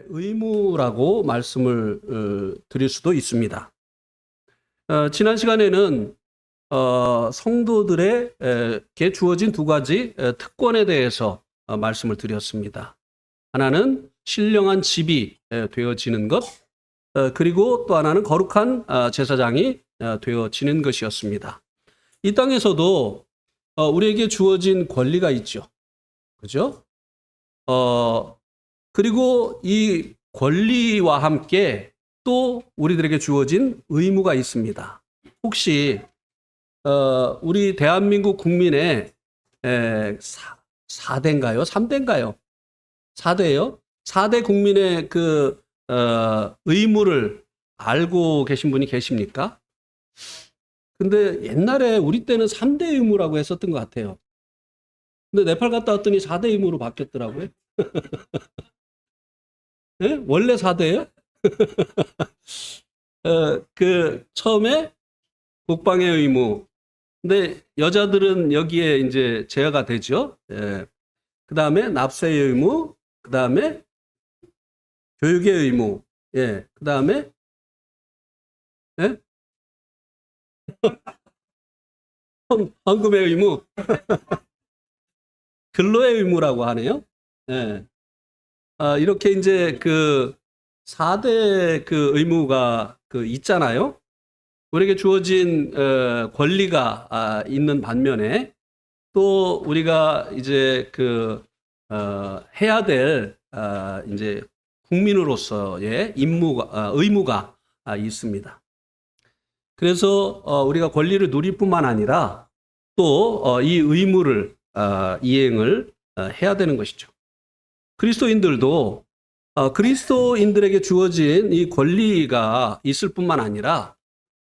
의무라고 말씀을 드릴 수도 있습니다. 지난 시간에는 성도들에게 주어진 두 가지 특권에 대해서 말씀을 드렸습니다. 하나는 신령한 집이 되어지는 것, 그리고 또 하나는 거룩한 제사장이 되어지는 것이었습니다. 이 땅에서도 우리에게 주어진 권리가 있죠. 그죠? 그리고 이 권리와 함께 또 우리들에게 주어진 의무가 있습니다. 혹시 우리 대한민국 국민의 4대인가요? 3대인가요? 4대예요? 4대 국민의 그 의무를 알고 계신 분이 계십니까? 근데 옛날에 우리 때는 3대 의무라고 했었던 것 같아요. 근데 네팔 갔다 왔더니 4대 의무로 바뀌었더라고요. 네? 원래 4대예요? 처음에 국방의 의무. 근데 여자들은 여기에 이제 제어가 되죠. 그 다음에 납세의 의무. 그 다음에 교육의 의무. 그 다음에 헌금의 의무. 근로의 의무라고 하네요. 이렇게 이제 그 4대 그 의무가 있잖아요. 우리에게 주어진 권리가 있는 반면에 또 우리가 이제 해야 될 이제 국민으로서의 의무가 있습니다. 그래서 우리가 권리를 누릴 뿐만 아니라 또 이 의무를 이행을 해야 되는 것이죠. 그리스도인들도 그리스도인들에게 주어진 이 권리가 있을 뿐만 아니라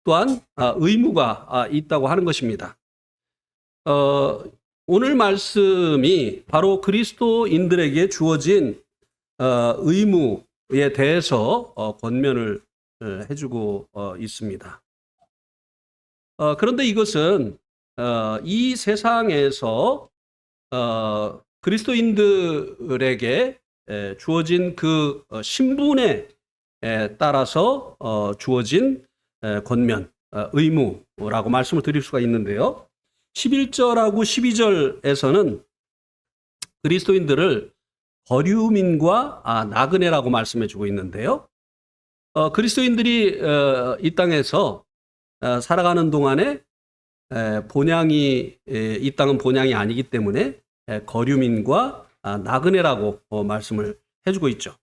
또한 의무가 있다고 하는 것입니다. 오늘 말씀이 바로 그리스도인들에게 주어진 의무에 대해서 권면을 해주고 있습니다. 그런데 이것은 이 세상에서 그리스도인들에게 주어진 그 신분에 따라서 주어진 권면, 의무라고 말씀을 드릴 수가 있는데요. 11절하고 12절에서는 그리스도인들을 거류민과 나그네라고 말씀해 주고 있는데요. 그리스도인들이 이 땅에서 살아가는 동안에 이 땅은 본향이 아니기 때문에 거류민과 나그네라고 말씀을 해주고 있죠.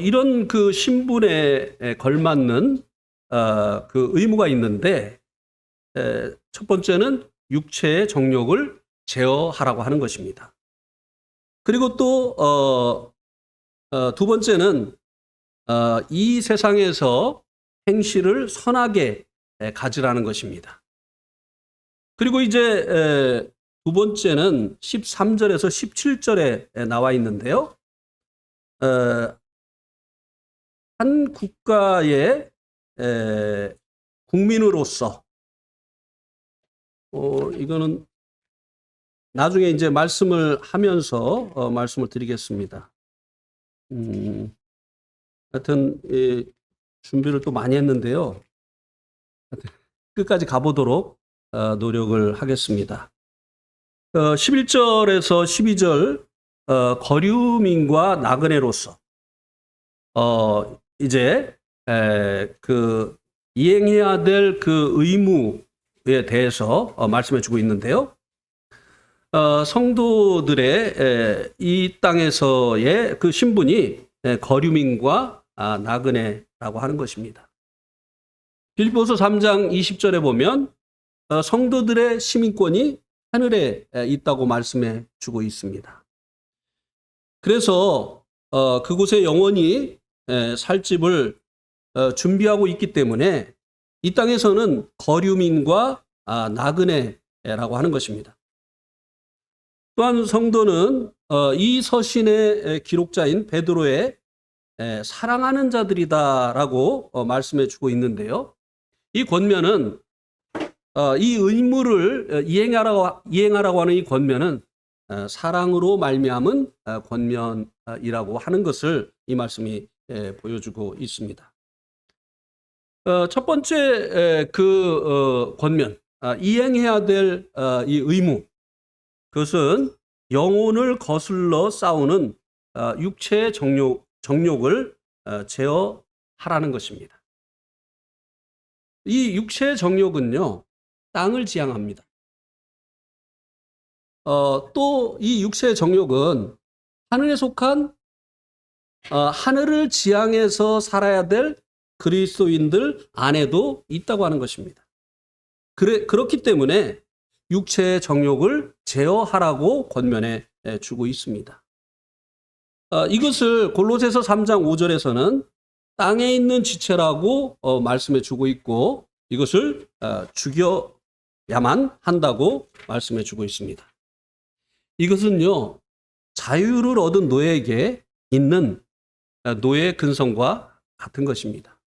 이런 그 신분에 걸맞는 그 의무가 있는데 첫 번째는 육체의 정욕을 제어하라고 하는 것입니다. 그리고 또 두 번째는 이 세상에서 행실을 선하게 가지라는 것입니다. 그리고 이제 두 번째는 13절에서 17절에 나와 있는데요. 한 국가의 국민으로서 이거는 나중에 이제 말씀을 하면서 말씀을 드리겠습니다. 하여튼 준비를 또 많이 했는데요. 끝까지 가보도록 노력을 하겠습니다. 11절에서 12절 거류민과 나그네로서 이제 이행해야 될 그 의무에 대해서 말씀해 주고 있는데요. 성도들의 이 땅에서의 그 신분이 거류민과 나그네라고 하는 것입니다. 빌립보서 3장 20절에 보면 성도들의 시민권이 하늘에 있다고 말씀해 주고 있습니다. 그래서 그곳에 영원히 살 집을 준비하고 있기 때문에 이 땅에서는 거류민과 나그네라고 하는 것입니다. 또한 성도는 이 서신의 기록자인 베드로의 사랑하는 자들이다라고 말씀해 주고 있는데요. 이 권면은 이 의무를 이행하라고 하는 이 권면은 사랑으로 말미암은 권면이라고 이라고 하는 것을 이 말씀이 보여주고 있습니다. 첫 번째 권면, 이행해야 될 이 의무, 그것은 영혼을 거슬러 싸우는 육체의 정욕을 제어하라는 것입니다. 이 육체의 정욕은요, 땅을 지향합니다. 또 이 육체의 정욕은 하늘에 속한 하늘을 지향해서 살아야 될 그리스도인들 안에도 있다고 하는 것입니다. 그렇기 때문에 육체의 정욕을 제어하라고 권면해 주고 있습니다. 이것을 골로새서 3장 5절에서는 땅에 있는 지체라고 말씀해 주고 있고, 이것을 죽여야만 한다고 말씀해 주고 있습니다. 이것은요, 자유를 얻은 노예에게 있는 노예 근성과 같은 것입니다.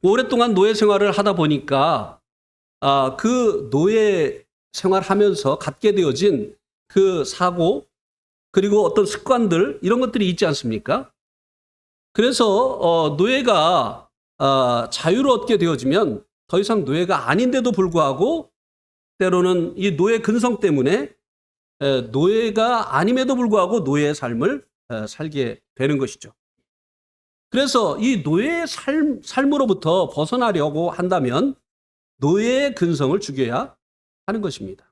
오랫동안 노예 생활을 하다 보니까 그 노예 생활하면서 갖게 되어진 그 사고, 그리고 어떤 습관들, 이런 것들이 있지 않습니까? 그래서 노예가 자유를 얻게 되어지면 더 이상 노예가 아닌데도 불구하고 때로는 이 노예 근성 때문에 노예가 아님에도 불구하고 노예의 삶을 살게 되는 것이죠. 그래서 이 노예의 삶으로부터 벗어나려고 한다면 노예의 근성을 죽여야 하는 것입니다.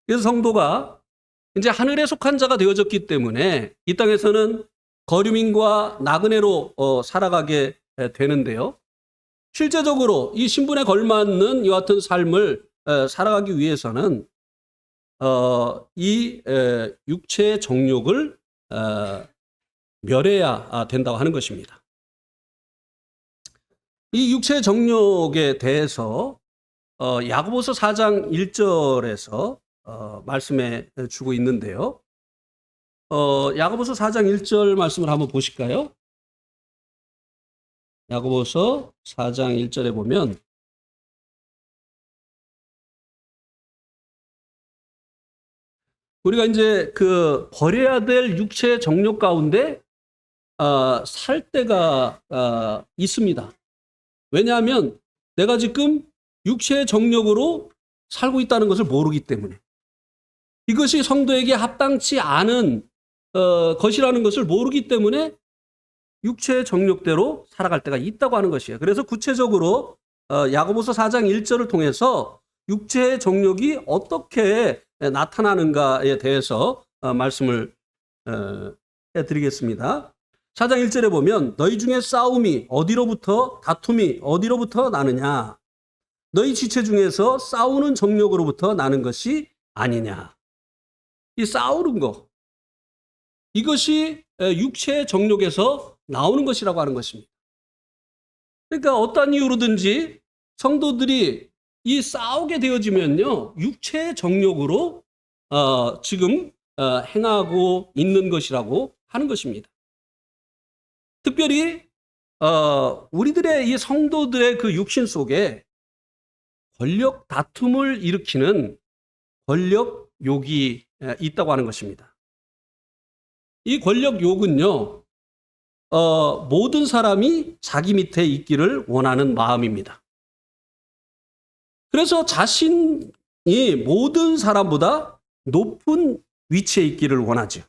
그래서 성도가 이제 하늘에 속한 자가 되어졌기 때문에 이 땅에서는 거류민과 나그네로 살아가게 되는데요. 실제적으로 이 신분에 걸맞는 이와 같은 삶을 살아가기 위해서는 이 육체의 정욕을 멸해야 된다고 하는 것입니다. 이 육체의 정욕에 대해서 야고보서 4장 1절에서 말씀해 주고 있는데요. 야고보서 4장 1절 말씀을 한번 보실까요? 야고보서 4장 1절에 보면 우리가 이제 버려야 될 육체의 정욕 가운데 살 때가 있습니다. 왜냐하면 내가 지금 육체의 정욕으로 살고 있다는 것을 모르기 때문에, 이것이 성도에게 합당치 않은 것이라는 것을 모르기 때문에 육체의 정욕대로 살아갈 때가 있다고 하는 것이에요. 그래서 구체적으로 야고보서 4장 1절을 통해서 육체의 정욕이 어떻게 나타나는가에 대해서 말씀을 해드리겠습니다. 4장 1절에 보면 너희 중에 다툼이 어디로부터 나느냐? 너희 지체 중에서 싸우는 정욕으로부터 나는 것이 아니냐? 이 싸우는 거, 이것이 육체의 정욕에서 나오는 것이라고 하는 것입니다. 그러니까 어떤 이유로든지 성도들이 이 싸우게 되어지면요, 육체의 정욕으로 지금 행하고 있는 것이라고 하는 것입니다. 특별히 우리들의 이 성도들의 그 육신 속에 권력 다툼을 일으키는 권력 욕이 있다고 하는 것입니다. 이 권력 욕은요, 모든 사람이 자기 밑에 있기를 원하는 마음입니다. 그래서 자신이 모든 사람보다 높은 위치에 있기를 원하죠.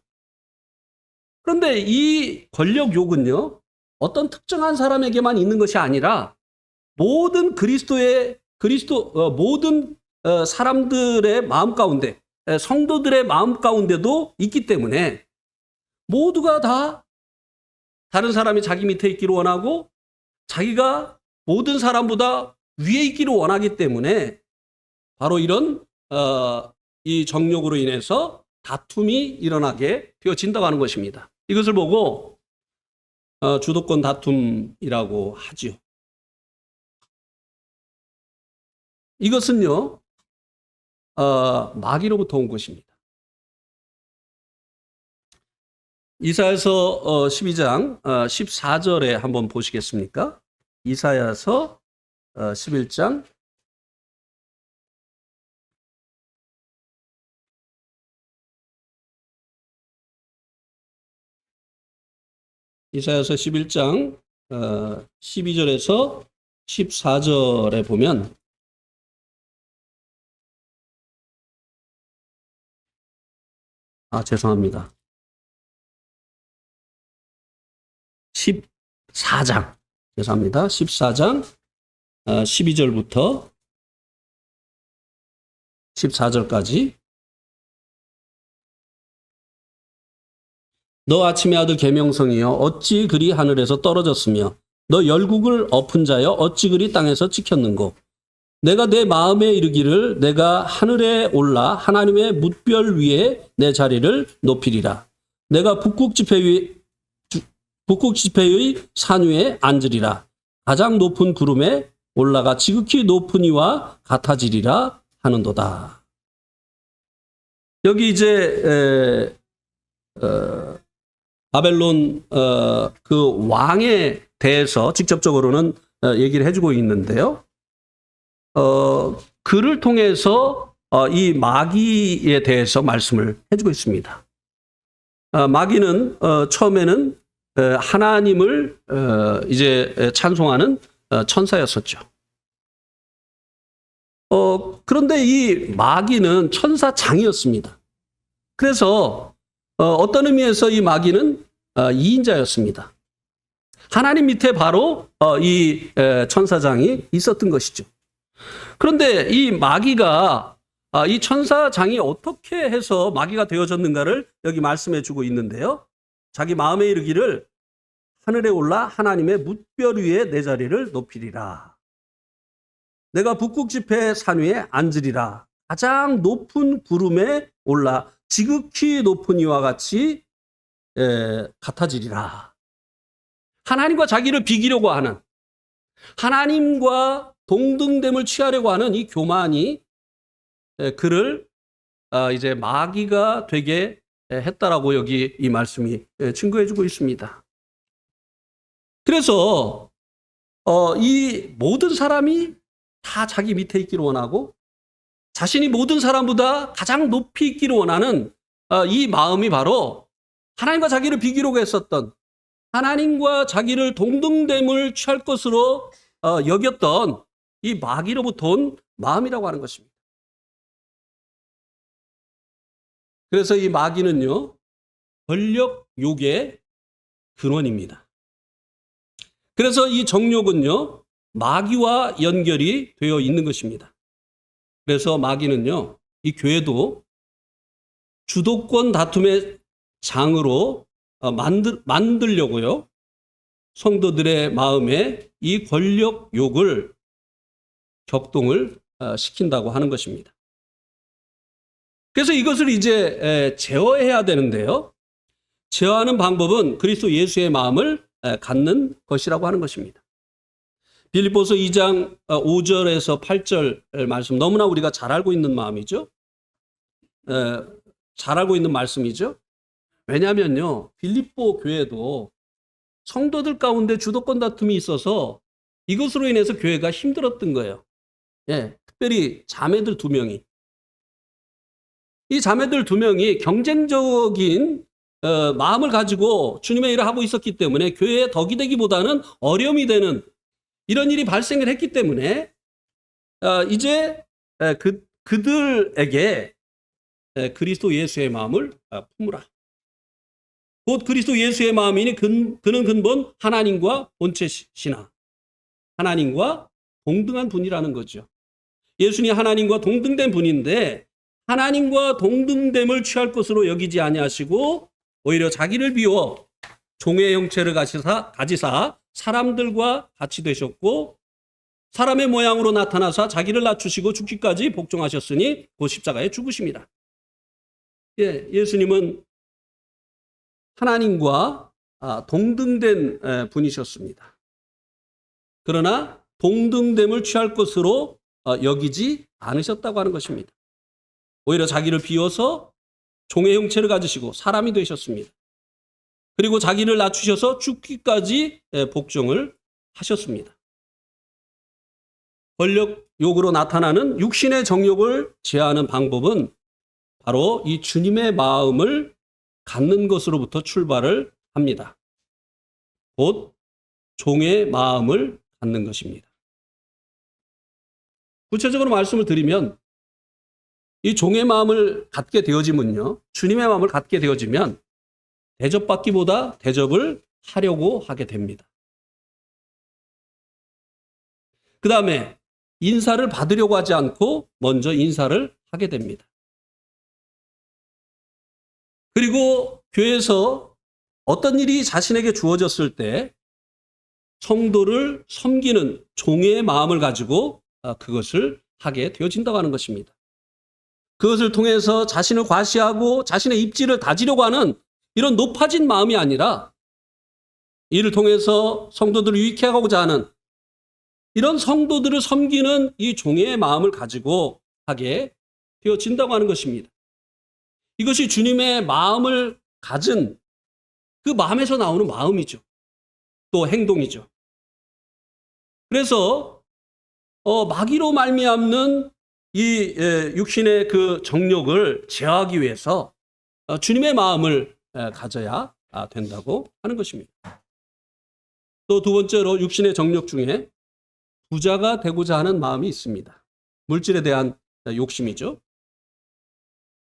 그런데 이 권력 욕은요, 어떤 특정한 사람에게만 있는 것이 아니라 모든 모든 사람들의 마음 가운데, 성도들의 마음 가운데도 있기 때문에 모두가 다 다른 사람이 자기 밑에 있기를 원하고 자기가 모든 사람보다 위에 있기를 원하기 때문에 바로 이런 이 정욕으로 인해서 다툼이 일어나게 되어진다고 하는 것입니다. 이것을 보고 주도권 다툼이라고 하죠. 이것은요, 마귀로부터 온 것입니다. 이사야서 12장 14절에 한번 보시겠습니까? 이사야서 11장 이사야서 11장 12절에서 14절에 보면 죄송합니다. 14장 죄송합니다. 14장 12절부터 14절까지 너 아침의 아들 계명성이여 어찌 그리 하늘에서 떨어졌으며 너 열국을 엎은 자여 어찌 그리 땅에서 찍혔는고 내가 내 마음에 이르기를 내가 하늘에 올라 하나님의 뭇별 위에 내 자리를 높이리라. 내가 북극 지폐의 산 위에 앉으리라. 가장 높은 구름에 올라가 지극히 높은 이와 같아지리라 하는도다. 여기 이제 바벨론 그 왕에 대해서 직접적으로는 얘기를 해주고 있는데요. 그를 통해서 이 마귀에 대해서 말씀을 해주고 있습니다. 마귀는 처음에는 하나님을 이제 찬송하는 천사였었죠. 그런데 이 마귀는 천사장이었습니다. 그래서 어떤 의미에서 이 마귀는 이인자였습니다. 하나님 밑에 바로 이 천사장이 있었던 것이죠. 그런데 이 마귀가 이 천사장이 어떻게 해서 마귀가 되어졌는가를 여기 말씀해 주고 있는데요. 자기 마음에 이르기를 하늘에 올라 하나님의 뭇별 위에 내 자리를 높이리라. 내가 북극 지폐 산 위에 앉으리라. 가장 높은 구름에 올라 지극히 높은 이와 같이 같아지리라. 하나님과 자기를 비기려고 하는, 하나님과 동등됨을 취하려고 하는 이 교만이 그를 이제 마귀가 되게 했다라고 여기 이 말씀이 증거해주고 있습니다. 그래서 이 모든 사람이 다 자기 밑에 있기를 원하고 자신이 모든 사람보다 가장 높이 있기를 원하는 이 마음이 바로 하나님과 자기를 비기려고 했었던, 하나님과 자기를 동등됨을 취할 것으로 여겼던 이 마귀로부터 온 마음이라고 하는 것입니다. 그래서 이 마귀는요, 권력 욕의 근원입니다. 그래서 이 정욕은요, 마귀와 연결이 되어 있는 것입니다. 그래서 마귀는요, 이 교회도 주도권 다툼의 장으로 만들려고요, 성도들의 마음에 이 권력 욕을 격동을 시킨다고 하는 것입니다. 그래서 이것을 이제 제어해야 되는데요. 제어하는 방법은 그리스도 예수의 마음을 갖는 것이라고 하는 것입니다. 빌립보서 2장 5절에서 8절 말씀, 너무나 우리가 잘 알고 있는 마음이죠. 잘 알고 있는 말씀이죠. 왜냐하면요, 빌립보 교회도 성도들 가운데 주도권 다툼이 있어서 이것으로 인해서 교회가 힘들었던 거예요. 특별히 자매들 2명이. 이 자매들 2명이 경쟁적인 마음을 가지고 주님의 일을 하고 있었기 때문에 교회에 덕이 되기보다는 어려움이 되는 이런 일이 발생을 했기 때문에 이제 그들에게 그리스도 예수의 마음을 품으라. 곧 그리스도 예수의 마음이니 그는 근본 하나님과 본체시나 하나님과 동등한 분이라는 거죠. 예수님이 하나님과 동등된 분인데 하나님과 동등됨을 취할 것으로 여기지 아니하시고 오히려 자기를 비워 종의 형체를 가지사 사람들과 같이 되셨고 사람의 모양으로 나타나사 자기를 낮추시고 죽기까지 복종하셨으니 곧 십자가에 죽으십니다. 예수님은 하나님과 동등된 분이셨습니다. 그러나 동등됨을 취할 것으로 여기지 않으셨다고 하는 것입니다. 오히려 자기를 비워서 종의 형체를 가지시고 사람이 되셨습니다. 그리고 자기를 낮추셔서 죽기까지 복종을 하셨습니다. 권력욕으로 나타나는 육신의 정욕을 제어하는 방법은 바로 이 주님의 마음을 갖는 것으로부터 출발을 합니다. 곧 종의 마음을 갖는 것입니다. 구체적으로 말씀을 드리면 이 종의 마음을 갖게 되어지면요. 주님의 마음을 갖게 되어지면 대접받기보다 대접을 하려고 하게 됩니다. 그 다음에 인사를 받으려고 하지 않고 먼저 인사를 하게 됩니다. 그리고 교회에서 어떤 일이 자신에게 주어졌을 때 성도를 섬기는 종의 마음을 가지고 그것을 하게 되어진다고 하는 것입니다. 그것을 통해서 자신을 과시하고 자신의 입지를 다지려고 하는 이런 높아진 마음이 아니라 이를 통해서 성도들을 유익해 가고자 하는 이런 성도들을 섬기는 이 종의 마음을 가지고 하게 되어진다고 하는 것입니다. 이것이 주님의 마음을 가진 그 마음에서 나오는 마음이죠. 또 행동이죠. 그래서 마귀로 말미암는 이 육신의 그 정욕을 제어하기 위해서 주님의 마음을 가져야 된다고 하는 것입니다. 또 두 번째로 육신의 정욕 중에 부자가 되고자 하는 마음이 있습니다. 물질에 대한 욕심이죠.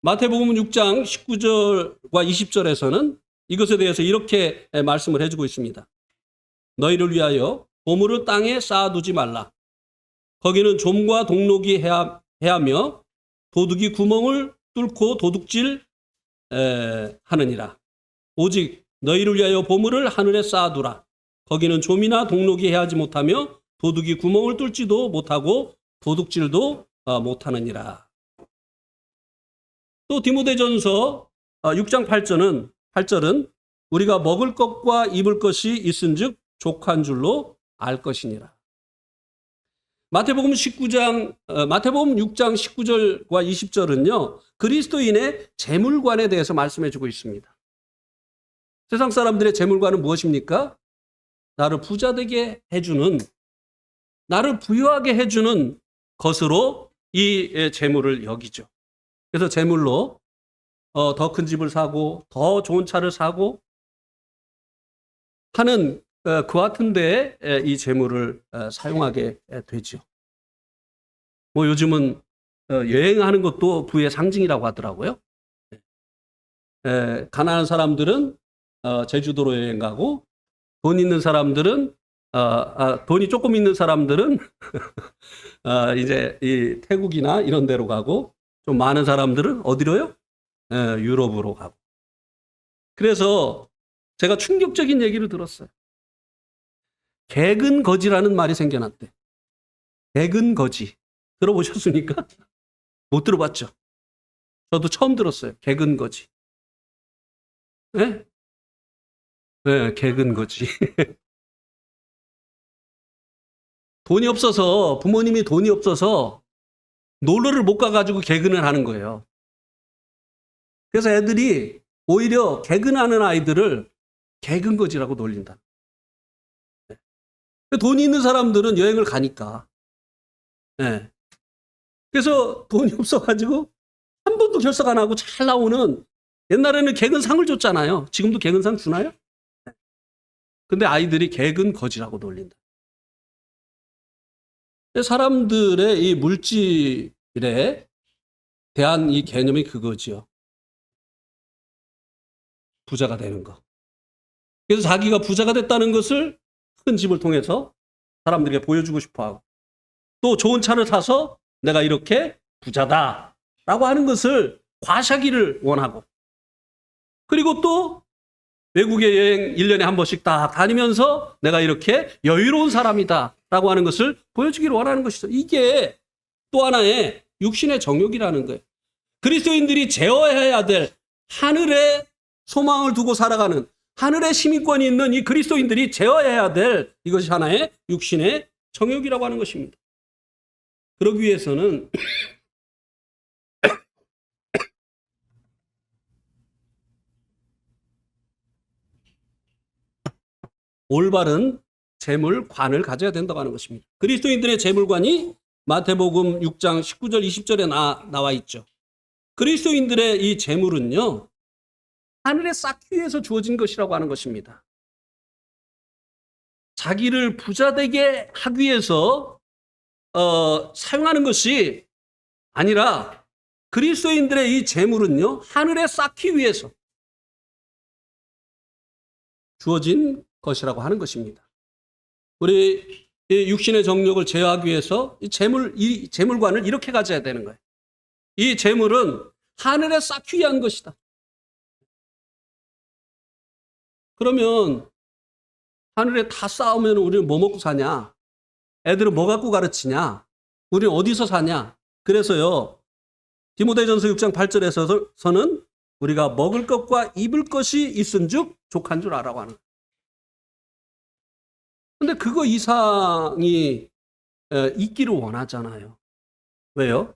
마태복음 6장 19절과 20절에서는 이것에 대해서 이렇게 말씀을 해주고 있습니다. 너희를 위하여 보물을 땅에 쌓아두지 말라. 거기는 좀과 동록이 해하며 도둑이 구멍을 뚫고 도둑질 하느니라. 오직 너희를 위하여 보물을 하늘에 쌓아두라. 거기는 좀이나 동록이 해하지 못하며 도둑이 구멍을 뚫지도 못하고 도둑질도 못하느니라. 또 디모데전서 6장 8절은 우리가 먹을 것과 입을 것이 있은즉 족한 줄로 알 것이니라. 마태복음 6장 19절과 20절은요. 그리스도인의 재물관에 대해서 말씀해 주고 있습니다. 세상 사람들의 재물관은 무엇입니까? 나를 부자 되게 해주는, 나를 부유하게 해주는 것으로 이 재물을 여기죠. 그래서 재물로 더 큰 집을 사고 더 좋은 차를 사고 하는 그 같은 데에 이 재물을 사용하게 되죠. 뭐 요즘은 여행하는 것도 부의 상징이라고 하더라고요. 가난한 사람들은 제주도로 여행 가고 돈 있는 사람들은 돈이 조금 있는 사람들은 이제 이 태국이나 이런 데로 가고 좀 많은 사람들은 어디로요? 유럽으로 가고. 그래서 제가 충격적인 얘기를 들었어요. 개근거지라는 말이 생겨났대. 개근거지. 들어보셨습니까? 못 들어봤죠? 저도 처음 들었어요. 개근거지. 네? 네, 개근거지. 돈이 없어서, 부모님이 돈이 없어서 놀러를 못 가가지고 개근을 하는 거예요. 그래서 애들이 오히려 개근하는 아이들을 개근거지라고 놀린다. 돈이 있는 사람들은 여행을 가니까. 네. 그래서 돈이 없어가지고 한 번도 결석 안 하고 잘 나오는, 옛날에는 개근상을 줬잖아요. 지금도 개근상 주나요? 근데 아이들이 개근거지라고 놀린다. 사람들의 이 물질에 대한 이 개념이 그거지요. 부자가 되는 거. 그래서 자기가 부자가 됐다는 것을 큰 집을 통해서 사람들에게 보여주고 싶어 하고, 또 좋은 차를 타서 내가 이렇게 부자다라고 하는 것을 과시하기를 원하고, 그리고 또 외국에 여행 1년에 한 번씩 딱 다니면서 내가 이렇게 여유로운 사람이다라고 하는 것을 보여주기를 원하는 것이죠. 이게 또 하나의 육신의 정욕이라는 거예요. 그리스도인들이 제어해야 될, 하늘의 소망을 두고 살아가는, 하늘의 시민권이 있는 이 그리스도인들이 제어해야 될 이것이 하나의 육신의 정욕이라고 하는 것입니다. 그러기 위해서는 올바른 재물관을 가져야 된다고 하는 것입니다. 그리스도인들의 재물관이 마태복음 6장 19절 20절에 나와 있죠. 그리스도인들의 이 재물은요, 하늘에 쌓기 위해서 주어진 것이라고 하는 것입니다. 자기를 부자 되게 하기 위해서 사용하는 것이 아니라 그리스도인들의 이 재물은요, 하늘에 쌓기 위해서 주어진 것이라고 하는 것입니다. 우리 이 육신의 정욕을 제어하기 위해서 이 재물관을 이렇게 가져야 되는 거예요. 이 재물은 하늘에 쌓기 위한 것이다. 그러면 하늘에 다 쌓으면 우리는 뭐 먹고 사냐? 애들은 뭐 갖고 가르치냐? 우리는 어디서 사냐? 그래서요, 디모데전서 6장 8절에서는 우리가 먹을 것과 입을 것이 있은즉 족한 줄 알라고 하는 거예요. 근데 그거 이상이 있기를 원하잖아요. 왜요?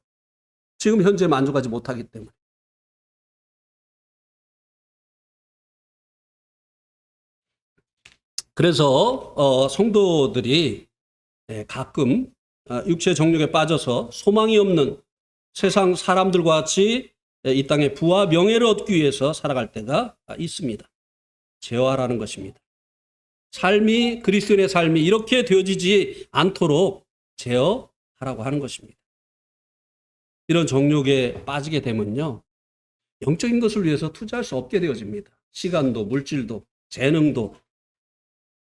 지금 현재 만족하지 못하기 때문에. 그래서 성도들이 가끔 육체의 정욕에 빠져서 소망이 없는 세상 사람들과 같이 이 땅에 부와 명예를 얻기 위해서 살아갈 때가 있습니다. 제어하라는 것입니다. 삶이, 그리스도인의 삶이 이렇게 되어지지 않도록 제어하라고 하는 것입니다. 이런 정욕에 빠지게 되면요, 영적인 것을 위해서 투자할 수 없게 되어집니다. 시간도, 물질도, 재능도,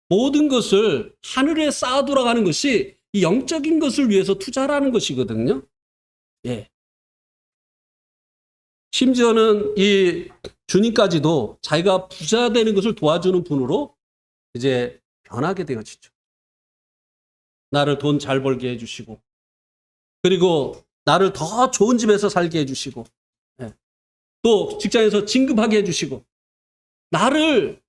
모든 것을 하늘에 쌓아 돌아가는 것이 이 영적인 것을 위해서 투자라는 것이거든요. 예. 심지어는 이 주님까지도 자기가 부자 되는 것을 도와주는 분으로 이제 변하게 되어지죠. 나를 돈 잘 벌게 해주시고, 그리고 나를 더 좋은 집에서 살게 해주시고, 또 직장에서 진급하게 해주시고, 나를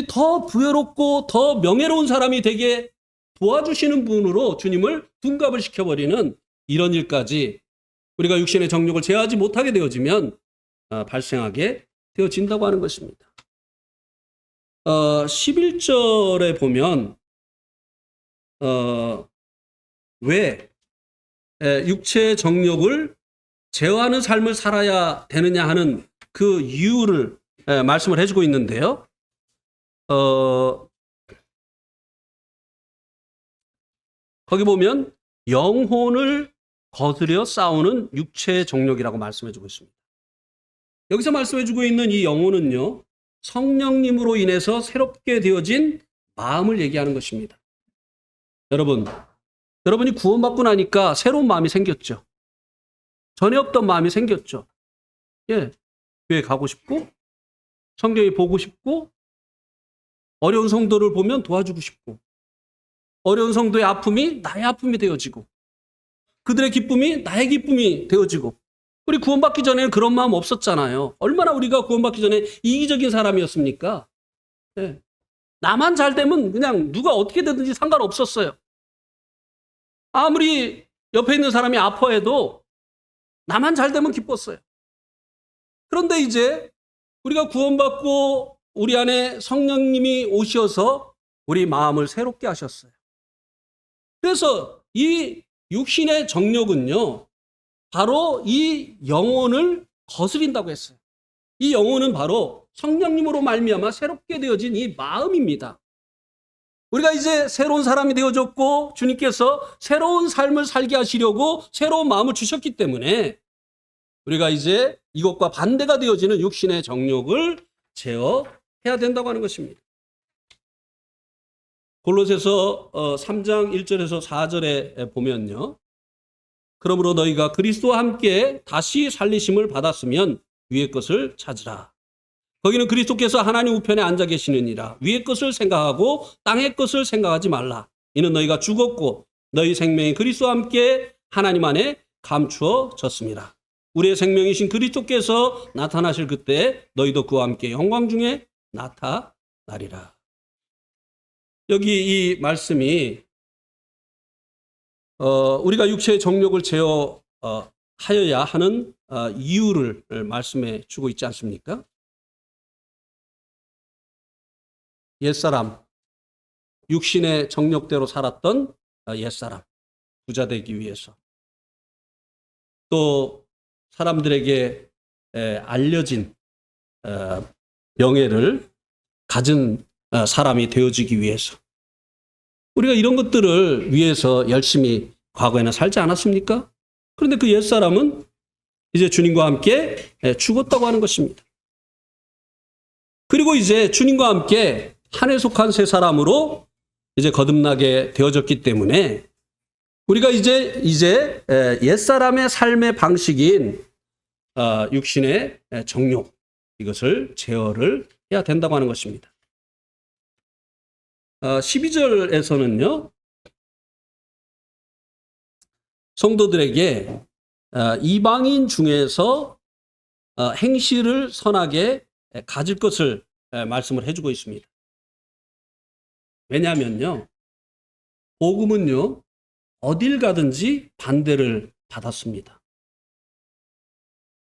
더 부여롭고 더 명예로운 사람이 되게 도와주시는 분으로 주님을 둔갑을 시켜버리는 이런 일까지 우리가 육신의 정욕을 제어하지 못하게 되어지면 발생하게 되어진다고 하는 것입니다. 11절에 보면 왜 육체의 정욕을 제어하는 삶을 살아야 되느냐 하는 그 이유를 말씀을 해주고 있는데요. 거기 보면 영혼을 거스려 싸우는 육체의 정욕이라고 말씀해주고 있습니다. 여기서 말씀해주고 있는 이 영혼은요, 성령님으로 인해서 새롭게 되어진 마음을 얘기하는 것입니다. 여러분이 구원받고 나니까 새로운 마음이 생겼죠. 전에 없던 마음이 생겼죠. 예, 교회 가고 싶고, 성경이 보고 싶고, 어려운 성도를 보면 도와주고 싶고, 어려운 성도의 아픔이 나의 아픔이 되어지고, 그들의 기쁨이 나의 기쁨이 되어지고. 우리 구원받기 전에는 그런 마음 없었잖아요. 얼마나 우리가 구원받기 전에 이기적인 사람이었습니까? 네. 나만 잘 되면 그냥 누가 어떻게 되든지 상관없었어요. 아무리 옆에 있는 사람이 아파해도 나만 잘 되면 기뻤어요. 그런데 이제 우리가 구원받고 우리 안에 성령님이 오셔서 우리 마음을 새롭게 하셨어요. 그래서 이 육신의 정욕은요, 바로 이 영혼을 거스린다고 했어요. 이 영혼은 바로 성령님으로 말미암아 새롭게 되어진 이 마음입니다. 우리가 이제 새로운 사람이 되어졌고 주님께서 새로운 삶을 살게 하시려고 새로운 마음을 주셨기 때문에 우리가 이제 이것과 반대가 되어지는 육신의 정욕을 제어해야 된다고 하는 것입니다. 골로새서 3장 1절에서 4절에 보면요, 그러므로 너희가 그리스도와 함께 다시 살리심을 받았으면 위의 것을 찾으라. 거기는 그리스도께서 하나님 우편에 앉아 계시느니라. 위의 것을 생각하고 땅의 것을 생각하지 말라. 이는 너희가 죽었고 너희 생명이 그리스도와 함께 하나님 안에 감추어졌습니다. 우리의 생명이신 그리스도께서 나타나실 그때 너희도 그와 함께 영광 중에 나타나리라. 여기 이 말씀이 우리가 육체의 정욕을 제어하여야 하는 이유를 말씀해 주고 있지 않습니까? 옛사람, 육신의 정욕대로 살았던 옛사람, 부자 되기 위해서, 또 사람들에게 알려진 명예를 가진 사람이 되어지기 위해서, 우리가 이런 것들을 위해서 열심히 과거에는 살지 않았습니까? 그런데 그 옛사람은 이제 주님과 함께 죽었다고 하는 것입니다. 그리고 이제 주님과 함께 한에 속한 새 사람으로 이제 거듭나게 되어졌기 때문에 우리가 이제 옛사람의 삶의 방식인 육신의 정욕, 이것을 제어를 해야 된다고 하는 것입니다. 12절에서는요, 성도들에게 이방인 중에서 행실을 선하게 가질 것을 말씀을 해주고 있습니다. 왜냐하면요, 복음은요, 어딜 가든지 반대를 받았습니다.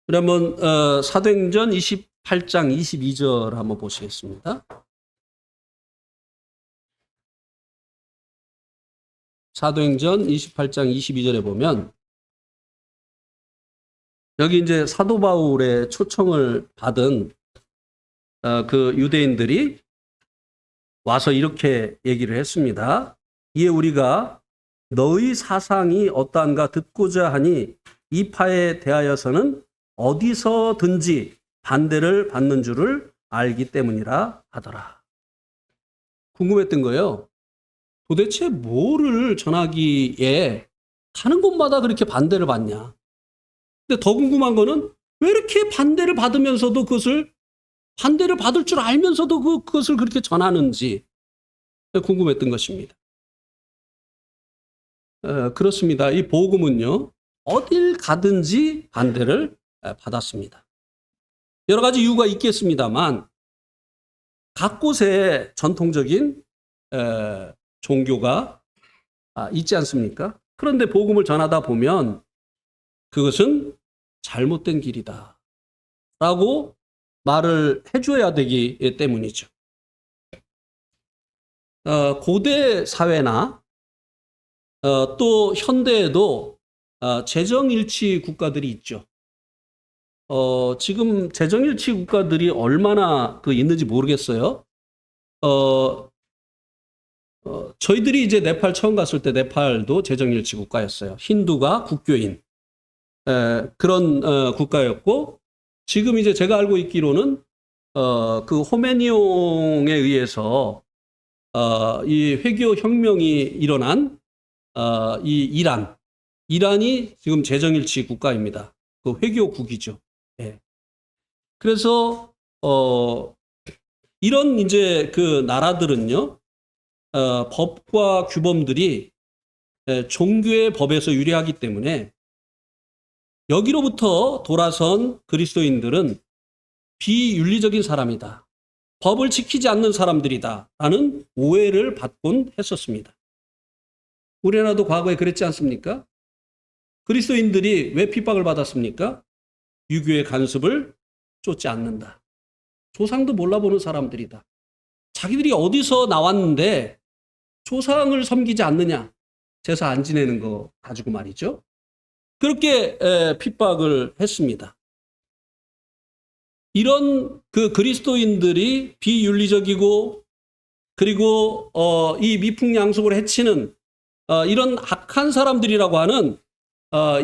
그러면 사도행전 28장 22절 한번 보시겠습니다. 사도행전 28장 22절에 보면 여기 이제 사도 바울의 초청을 받은 그 유대인들이 와서 이렇게 얘기를 했습니다. 이에 우리가 너희 사상이 어떠한가 듣고자 하니 이 파에 대하여서는 어디서든지 반대를 받는 줄을 알기 때문이라 하더라. 궁금했던 거예요. 도대체 뭐를 전하기에 가는 곳마다 그렇게 반대를 받냐. 근데 더 궁금한 거는 왜 이렇게 반대를 받으면서도 그것을 반대를 받을 줄 알면서도 그것을 그렇게 전하는지 궁금했던 것입니다. 그렇습니다. 이 복음은요, 어딜 가든지 반대를 받았습니다. 여러 가지 이유가 있겠습니다만 각 곳에 전통적인 종교가 있지 않습니까? 그런데 복음을 전하다 보면 그것은 잘못된 길이다 라고 말을 해줘야 되기 때문이죠. 고대 사회나 또 현대에도 재정일치 국가들이 있죠. 지금 재정일치 국가들이 얼마나 있는지 모르겠어요. 저희들이 이제 네팔 처음 갔을 때 네팔도 재정일치 국가였어요. 힌두가 국교인 그런 국가였고, 지금 이제 제가 알고 있기로는 그 호메니용에 의해서 이 회교 혁명이 일어난 이 이란이 지금 재정일치 국가입니다. 그 회교국이죠. 예. 그래서 이런 이제 그 나라들은요, 법과 규범들이 종교의 법에서 유래하기 때문에 여기로부터 돌아선 그리스도인들은 비윤리적인 사람이다, 법을 지키지 않는 사람들이다 라는 오해를 받곤 했었습니다. 우리나라도 과거에 그랬지 않습니까? 그리스도인들이 왜 핍박을 받았습니까? 유교의 간섭을 쫓지 않는다. 조상도 몰라보는 사람들이다. 자기들이 어디서 나왔는데 조상을 섬기지 않느냐. 제사 안 지내는 거 가지고 말이죠. 그렇게 핍박을 했습니다. 이런 그 그리스도인들이 비윤리적이고 그리고 이 미풍양속을 해치는 이런 악한 사람들이라고 하는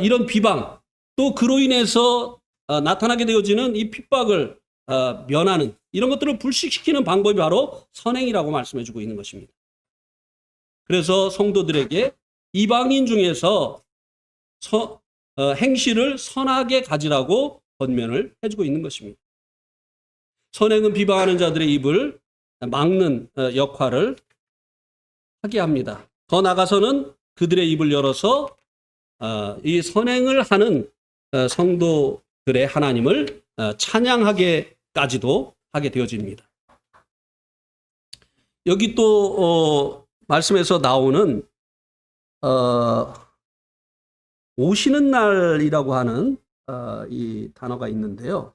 이런 비방, 또 그로 인해서 나타나게 되어지는 이 핍박을 면하는 이런 것들을 불식시키는 방법이 바로 선행이라고 말씀해주고 있는 것입니다. 그래서 성도들에게 이방인 중에서 행실을 선하게 가지라고 권면을 해주고 있는 것입니다. 선행은 비방하는 자들의 입을 막는 역할을 하게 합니다. 더 나아가서는 그들의 입을 열어서 이 선행을 하는 성도들의 하나님을 찬양하게까지도 하게 되어집니다. 여기 또 말씀에서 나오는 오시는 날이라고 하는 이 단어가 있는데요.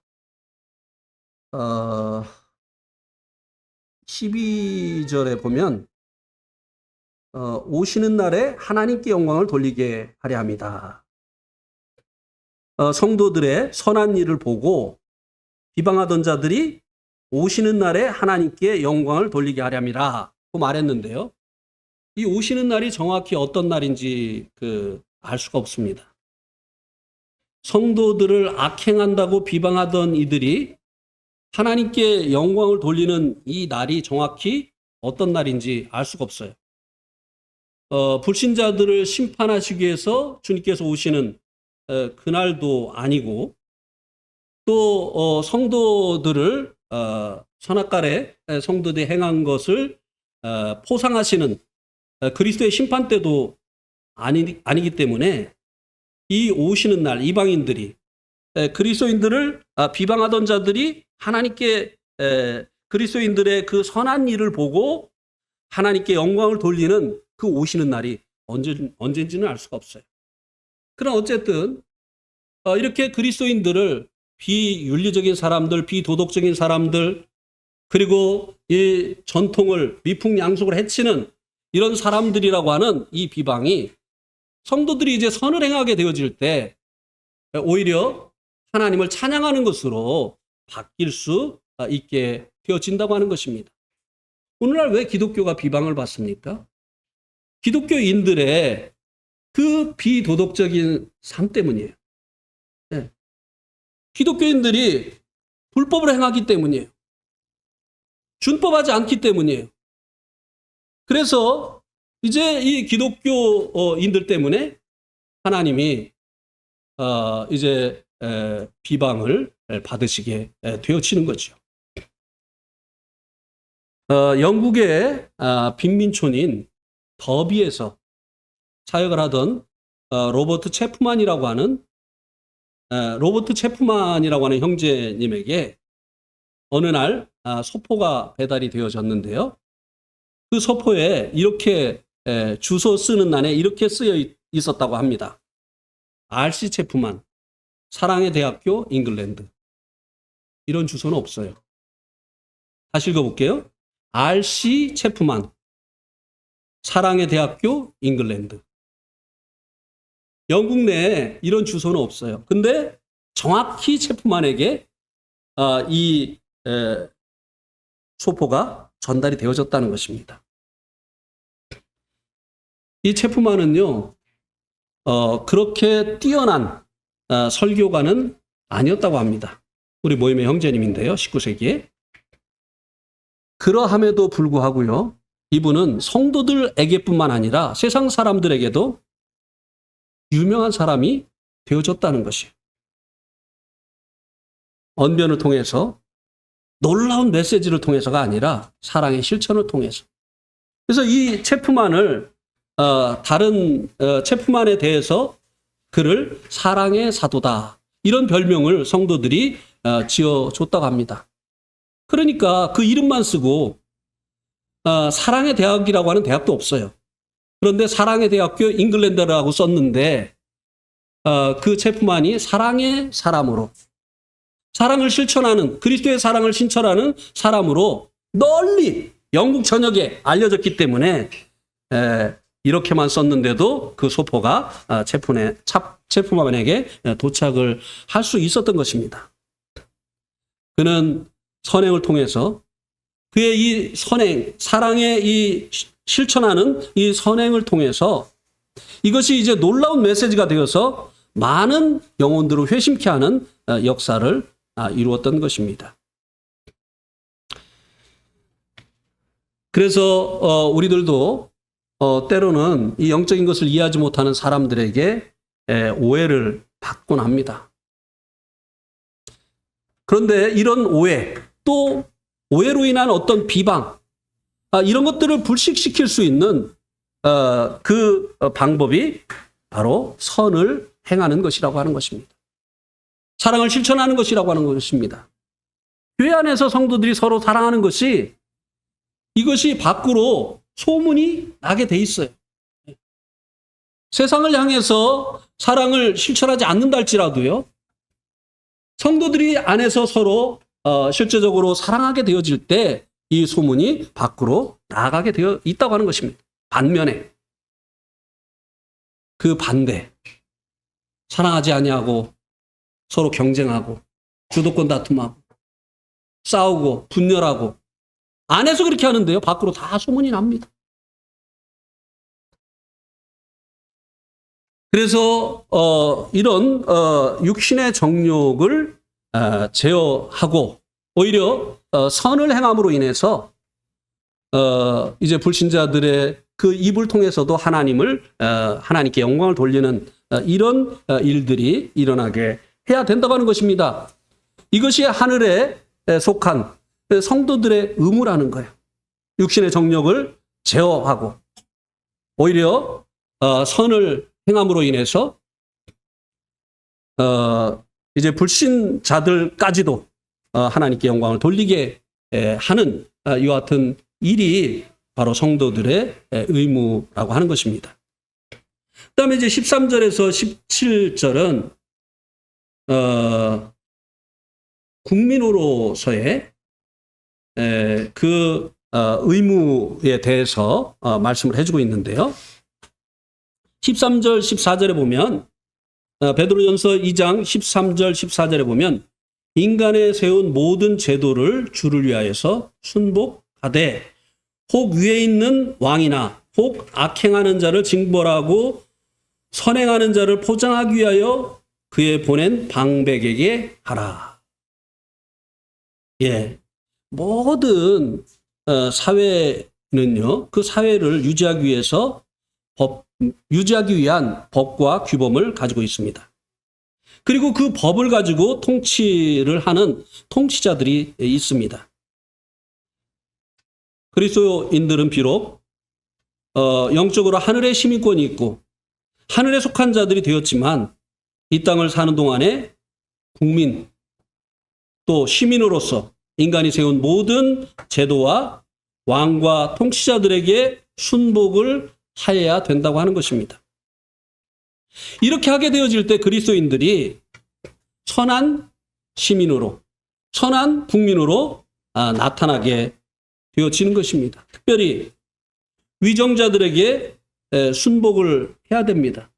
12절에 보면 오시는 날에 하나님께 영광을 돌리게 하려 합니다. 성도들의 선한 일을 보고 비방하던 자들이 오시는 날에 하나님께 영광을 돌리게 하려 합니다. 그 말했는데요. 이 오시는 날이 정확히 어떤 날인지 알 수가 없습니다. 성도들을 악행한다고 비방하던 이들이 하나님께 영광을 돌리는 이 날이 정확히 어떤 날인지 알 수가 없어요. 불신자들을 심판하시기 위해서 주님께서 오시는 그날도 아니고, 또 성도들을 선악간에 성도들이 행한 것을 포상하시는 그리스도의 심판 때도 아니기 때문에 이 오시는 날 이방인들이 그리스도인들을 비방하던 자들이 하나님께 그리스도인들의 그 선한 일을 보고 하나님께 영광을 돌리는 그 오시는 날이 언제인지는 알 수가 없어요. 그러나 어쨌든 이렇게 그리스도인들을 비윤리적인 사람들, 비도덕적인 사람들, 그리고 이 전통을 미풍양속을 해치는 이런 사람들이라고 하는 이 비방이 성도들이 이제 선을 행하게 되어질 때 오히려 하나님을 찬양하는 것으로 바뀔 수 있게 되어진다고 하는 것입니다. 오늘날 왜 기독교가 비방을 받습니까? 기독교인들의 그 비도덕적인 삶 때문이에요. 네. 기독교인들이 불법을 행하기 때문이에요. 준법하지 않기 때문이에요. 그래서 이제 이 기독교인들 때문에 하나님이 이제 비방을 받으시게 되어지는 거죠. 영국의 빈민촌인 더비에서 사역을 하던 로버트 체프만이라고 하는 형제님에게 어느 날 소포가 배달이 되어졌는데요. 그 소포에 이렇게 주소 쓰는 난에 이렇게 쓰여 있었다고 합니다. R.C. 체프만, 사랑의 대학교, 잉글랜드. 이런 주소는 없어요. 다시 읽어볼게요. R.C. 체프만, 사랑의 대학교, 잉글랜드. 영국 내에 이런 주소는 없어요. 근데 정확히 체프만에게 이 소포가 전달이 되어졌다는 것입니다. 이 체프만은요, 그렇게 뛰어난 설교가는 아니었다고 합니다. 우리 모임의 형제님인데요, 19세기에. 그러함에도 불구하고요, 이분은 성도들에게뿐만 아니라 세상 사람들에게도 유명한 사람이 되어졌다는 것이에요. 언변을 통해서, 놀라운 메시지를 통해서가 아니라 사랑의 실천을 통해서. 그래서 이 체프만을 다른 체프만에 대해서 그를 사랑의 사도다, 이런 별명을 성도들이 지어줬다고 합니다. 그러니까 그 이름만 쓰고 사랑의 대학이라고 하는 대학도 없어요. 그런데 사랑의 대학교 잉글랜드라고 썼는데 그 체프만이 사랑의 사람으로, 사랑을 실천하는, 그리스도의 사랑을 실천하는 사람으로 널리 영국 전역에 알려졌기 때문에 이렇게만 썼는데도 그 소포가 체프만에게 도착을 할 수 있었던 것입니다. 그는 선행을 통해서 그의 이 선행, 사랑의 이 실천하는 이 선행을 통해서 이것이 이제 놀라운 메시지가 되어서 많은 영혼들을 회심케 하는 역사를 이루었던 것입니다. 그래서 우리들도 때로는 이 영적인 것을 이해하지 못하는 사람들에게 오해를 받곤 합니다. 그런데 이런 오해, 또 오해로 인한 어떤 비방, 이런 것들을 불식시킬 수 있는 그 방법이 바로 선을 행하는 것이라고 하는 것입니다. 사랑을 실천하는 것이라고 하는 것입니다. 교회 안에서 성도들이 서로 사랑하는 것이, 이것이 밖으로 소문이 나게 돼 있어요. 세상을 향해서 사랑을 실천하지 않는다 할지라도요, 성도들이 안에서 서로 실제적으로 사랑하게 되어질 때 이 소문이 밖으로 나가게 되어 있다고 하는 것입니다. 반면에 그 반대, 사랑하지 아니하고 서로 경쟁하고 주도권 다툼하고 싸우고 분열하고, 안에서 그렇게 하는데요, 밖으로 다 소문이 납니다. 그래서 이런 육신의 정욕을 제어하고 오히려 선을 행함으로 인해서 이제 불신자들의 그 입을 통해서도 하나님께 영광을 돌리는 이런 일들이 일어나게 해야 된다고 하는 것입니다. 이것이 하늘에 속한 성도들의 의무라는 거예요. 육신의 정욕을 제어하고 오히려 선을 행함으로 인해서 이제 불신자들까지도 하나님께 영광을 돌리게 하는 이와 같은 일이 바로 성도들의 의무라고 하는 것입니다. 그다음에 이제 13절에서 17절은 국민으로서의 그 의무에 대해서 말씀을 해주고 있는데요. 13절, 14절에 보면 베드로전서 2장 13절, 14절에 보면 인간에 세운 모든 제도를 주를 위하여서 순복하되 혹 위에 있는 왕이나 혹 악행하는 자를 징벌하고 선행하는 자를 포장하기 위하여 그의 보낸 방백에게 하라. 예, 모든 사회는요, 그 사회를 유지하기 위해서 유지하기 위한 법과 규범을 가지고 있습니다. 그리고 그 법을 가지고 통치를 하는 통치자들이 있습니다. 그리스도인들은 비록 영적으로 하늘의 시민권이 있고 하늘에 속한 자들이 되었지만 이 땅을 사는 동안에 국민 또 시민으로서 인간이 세운 모든 제도와 왕과 통치자들에게 순복을 하여야 된다고 하는 것입니다. 이렇게 하게 되어질 때 그리스도인들이 선한 시민으로, 선한 국민으로 나타나게 되어지는 것입니다. 특별히 위정자들에게 순복을 해야 됩니다.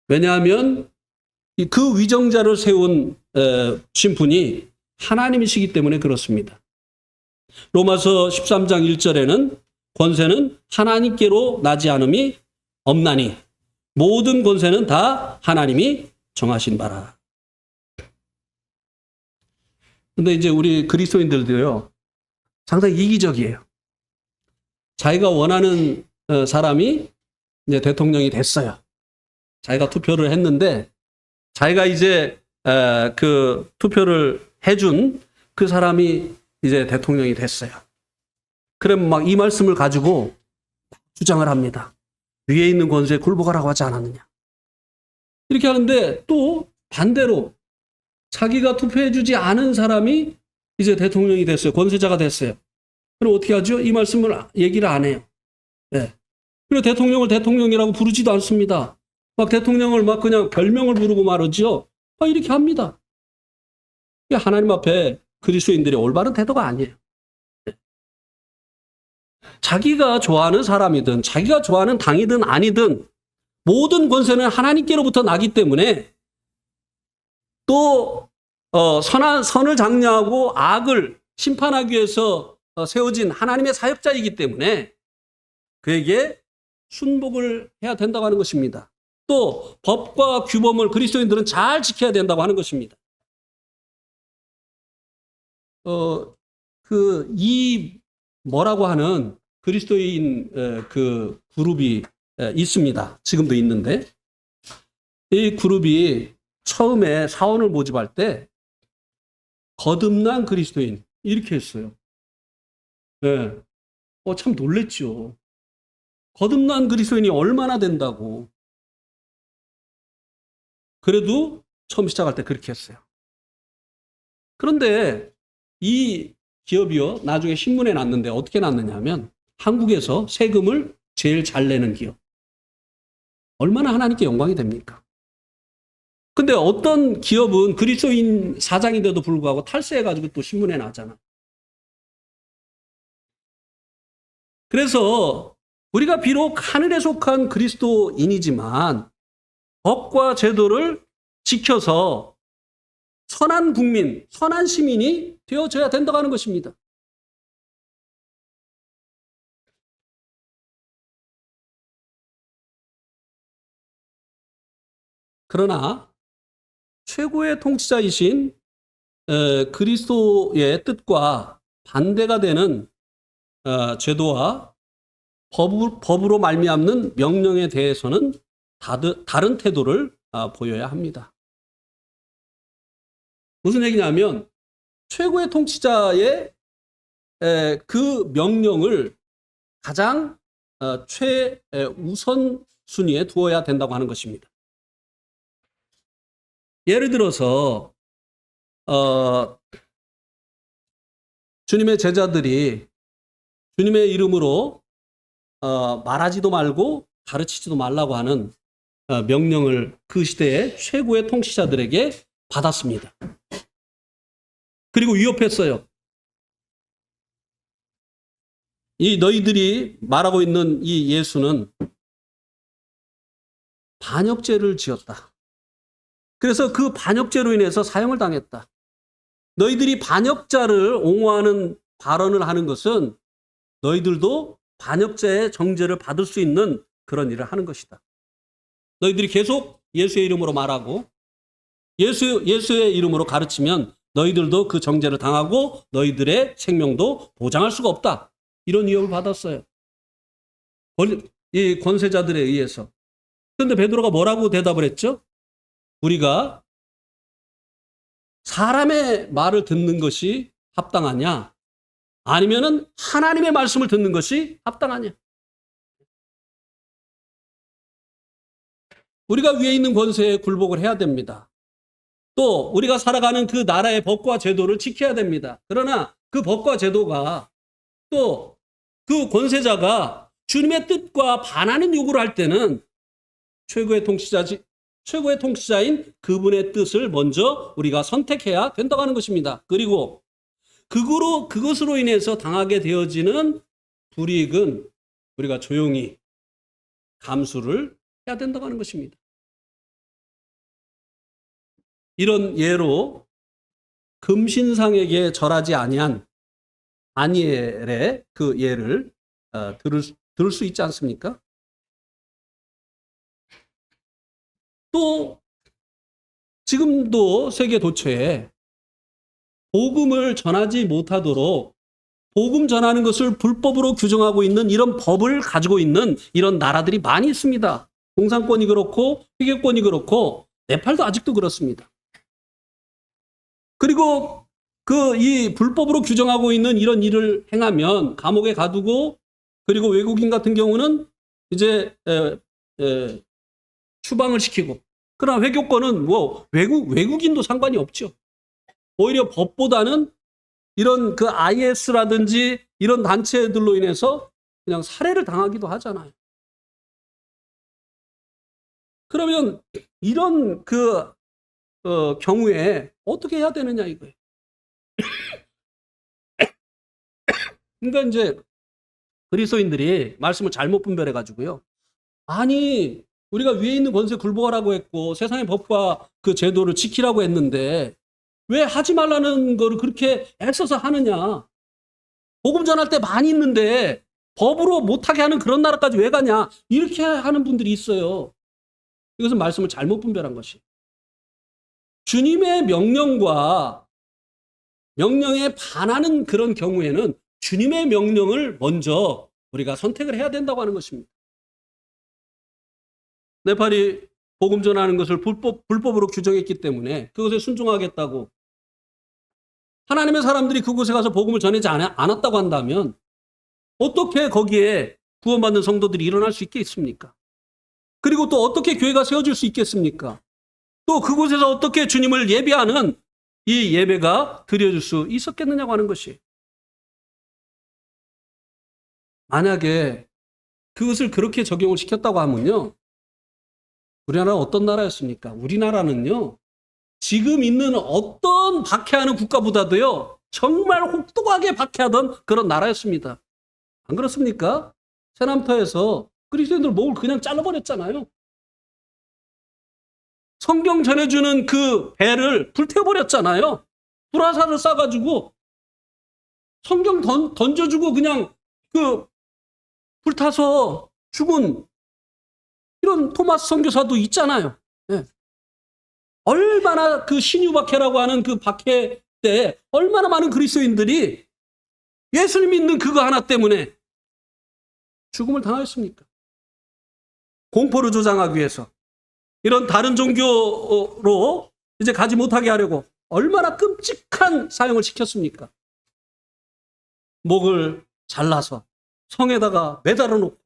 왜냐하면 그 위정자를 세운 신분이 하나님이시기 때문에 그렇습니다. 로마서 13장 1절에는 권세는 하나님께로 나지 않음이 없나니 모든 권세는 다 하나님이 정하신 바라. 근데 이제 우리 그리스도인들도요, 상당히 이기적이에요. 자기가 원하는 사람이 이제 대통령이 됐어요. 자기가 투표를 했는데 자기가 이제 그 투표를 해준 그 사람이 이제 대통령이 됐어요. 그럼 막 이 말씀을 가지고 주장을 합니다. 위에 있는 권세에 굴복하라고 하지 않았느냐. 이렇게 하는데 또 반대로 자기가 투표해주지 않은 사람이 이제 대통령이 됐어요. 권세자가 됐어요. 그럼 어떻게 하죠? 이 말씀을 얘기를 안 해요. 네. 그리고 대통령을 대통령이라고 부르지도 않습니다. 막 대통령을 막 그냥 별명을 부르고 말하죠. 막 이렇게 합니다. 하나님 앞에 그리스도인들의 올바른 태도가 아니에요. 자기가 좋아하는 사람이든 자기가 좋아하는 당이든 아니든 모든 권세는 하나님께로부터 나기 때문에 또 선을 장려하고 악을 심판하기 위해서 세워진 하나님의 사역자이기 때문에 그에게 순복을 해야 된다고 하는 것입니다. 또 법과 규범을 그리스도인들은 잘 지켜야 된다고 하는 것입니다. 뭐라고 하는 그리스도인 그 그룹이 있습니다. 지금도 있는데 이 그룹이 처음에 사원을 모집할 때 거듭난 그리스도인 이렇게 했어요. 네. 참 놀랬죠. 거듭난 그리스도인이 얼마나 된다고. 그래도 처음 시작할 때 그렇게 했어요. 그런데 이 기업이요, 나중에 신문에 났는데 어떻게 났느냐 하면 한국에서 세금을 제일 잘 내는 기업. 얼마나 하나님께 영광이 됩니까? 근데 어떤 기업은 그리스도인 사장인데도 불구하고 탈세해가지고 또 신문에 나잖아. 그래서 우리가 비록 하늘에 속한 그리스도인이지만 법과 제도를 지켜서 선한 국민, 선한 시민이 되어져야 된다고 하는 것입니다. 그러나 최고의 통치자이신 그리스도의 뜻과 반대가 되는 제도와 법으로 말미암는 명령에 대해서는 다른 태도를 보여야 합니다. 무슨 얘기냐면 최고의 통치자의 그 명령을 가장 최우선 순위에 두어야 된다고 하는 것입니다. 예를 들어서 주님의 제자들이 주님의 이름으로 말하지도 말고 가르치지도 말라고 하는 명령을 그 시대의 최고의 통치자들에게 받았습니다. 그리고 위협했어요. 이 너희들이 말하고 있는 이 예수는 반역죄를 지었다. 그래서 그 반역죄로 인해서 사형을 당했다. 너희들이 반역자를 옹호하는 발언을 하는 것은 너희들도 반역죄의 정죄를 받을 수 있는 그런 일을 하는 것이다. 너희들이 계속 예수의 이름으로 말하고 예수의 이름으로 가르치면 너희들도 그 정죄를 당하고 너희들의 생명도 보장할 수가 없다. 이런 위협을 받았어요. 이 권세자들에 의해서. 그런데 베드로가 뭐라고 대답을 했죠? 우리가 사람의 말을 듣는 것이 합당하냐? 아니면은 하나님의 말씀을 듣는 것이 합당하냐? 우리가 위에 있는 권세에 굴복을 해야 됩니다. 또 우리가 살아가는 그 나라의 법과 제도를 지켜야 됩니다. 그러나 그 법과 제도가 또 그 권세자가 주님의 뜻과 반하는 요구를 할 때는 최고의 통치자인 그분의 뜻을 먼저 우리가 선택해야 된다고 하는 것입니다. 그리고 그것으로 인해서 당하게 되어지는 불이익은 우리가 조용히 감수를 해야 된다고 하는 것입니다. 이런 예로 금신상에게 절하지 아니한 다니엘의 그 예를 들을 수 있지 않습니까? 또 지금도 세계 도처에 복음을 전하지 못하도록 복음 전하는 것을 불법으로 규정하고 있는 이런 법을 가지고 있는 이런 나라들이 많이 있습니다. 공산권이 그렇고 회계권이 그렇고 네팔도 아직도 그렇습니다. 그리고 이 불법으로 규정하고 있는 이런 일을 행하면 감옥에 가두고 그리고 외국인 같은 경우는 이제 추방을 시키고 그러나 회교권은 뭐 외국인도 상관이 없죠. 오히려 법보다는 이런 그 IS라든지 이런 단체들로 인해서 그냥 살해를 당하기도 하잖아요. 그러면 이런 경우에 어떻게 해야 되느냐 이거예요. 그러니까 이제 그리스도인들이 말씀을 잘못 분별해 가지고요. 아니 우리가 위에 있는 권세에 굴복하라고 했고 세상의 법과 그 제도를 지키라고 했는데 왜 하지 말라는 거를 그렇게 애써서 하느냐. 복음 전할 때 많이 있는데 법으로 못하게 하는 그런 나라까지 왜 가냐. 이렇게 하는 분들이 있어요. 이것은 말씀을 잘못 분별한 것이. 주님의 명령과 명령에 반하는 그런 경우에는 주님의 명령을 먼저 우리가 선택을 해야 된다고 하는 것입니다. 네팔이 복음 전하는 것을 불법으로 규정했기 때문에 그것에 순종하겠다고 하나님의 사람들이 그곳에 가서 복음을 전하지 않았다고 한다면 어떻게 거기에 구원받는 성도들이 일어날 수 있겠습니까? 그리고 또 어떻게 교회가 세워질 수 있겠습니까? 또 그곳에서 어떻게 주님을 예배하는 이 예배가 드려질 수 있었겠느냐고 하는 것이. 만약에 그것을 그렇게 적용을 시켰다고 하면요. 우리나라 어떤 나라였습니까? 우리나라는요. 지금 있는 어떤 박해하는 국가보다도요. 정말 혹독하게 박해하던 그런 나라였습니다. 안 그렇습니까? 세남터에서 그리스도인들 목을 그냥 잘라버렸잖아요. 성경 전해주는 그 배를 불태워버렸잖아요. 불화살을 쏴가지고 성경 던져주고 그냥 불타서 죽은 이런 토마스 선교사도 있잖아요. 네. 얼마나 그 신유박해라고 하는 그 박해 때 얼마나 많은 그리스도인들이 예수를 믿는 그거 하나 때문에 죽음을 당하였습니까? 공포를 조장하기 위해서 이런 다른 종교로 이제 가지 못하게 하려고 얼마나 끔찍한 사형을 시켰습니까? 목을 잘라서 성에다가 매달아 놓고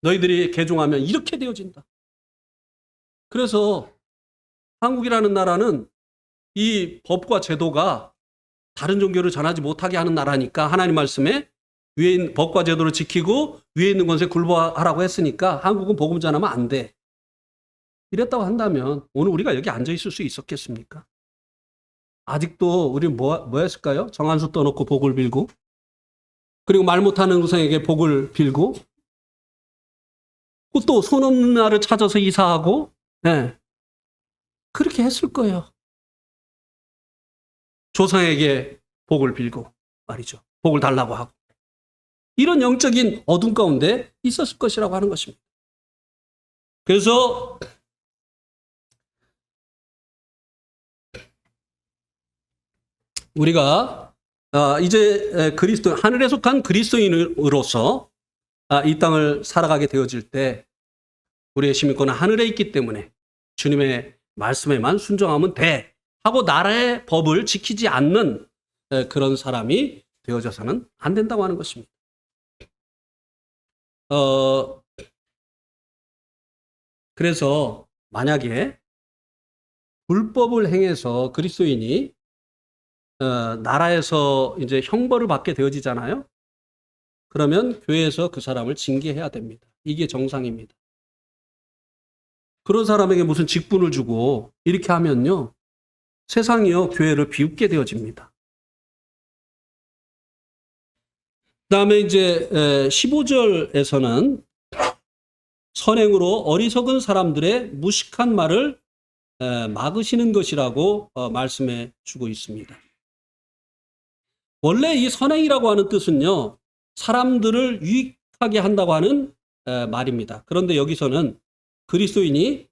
너희들이 개종하면 이렇게 되어진다. 그래서 한국이라는 나라는 이 법과 제도가 다른 종교를 전하지 못하게 하는 나라니까 하나님 말씀에 위에 있는 법과 제도를 지키고 위에 있는 권세에 굴복하라고 했으니까 한국은 복음 전하면 안 돼. 이랬다고 한다면 오늘 우리가 여기 앉아 있을 수 있었겠습니까? 아직도 우리 뭐 했을까요? 정한수 떠놓고 복을 빌고 그리고 말 못하는 우상에게 복을 빌고 또 손 없는 나를 찾아서 이사하고 네. 그렇게 했을 거예요. 조상에게 복을 빌고 말이죠. 복을 달라고 하고 이런 영적인 어둠 가운데 있었을 것이라고 하는 것입니다. 그래서 우리가 이제 하늘에 속한 그리스도인으로서 이 땅을 살아가게 되어질 때 우리의 시민권은 하늘에 있기 때문에 주님의 말씀에만 순종하면 돼 하고 나라의 법을 지키지 않는 그런 사람이 되어져서는 안 된다고 하는 것입니다. 그래서 만약에 불법을 행해서 그리스도인이 나라에서 이제 형벌을 받게 되어지잖아요. 그러면 교회에서 그 사람을 징계해야 됩니다. 이게 정상입니다. 그런 사람에게 무슨 직분을 주고 이렇게 하면요. 세상이요. 교회를 비웃게 되어집니다. 그다음에 이제 15절에서는 선행으로 어리석은 사람들의 무식한 말을 막으시는 것이라고 말씀해 주고 있습니다. 원래 이 선행이라고 하는 뜻은요. 사람들을 유익하게 한다고 하는 말입니다. 그런데 여기서는 그리스도인도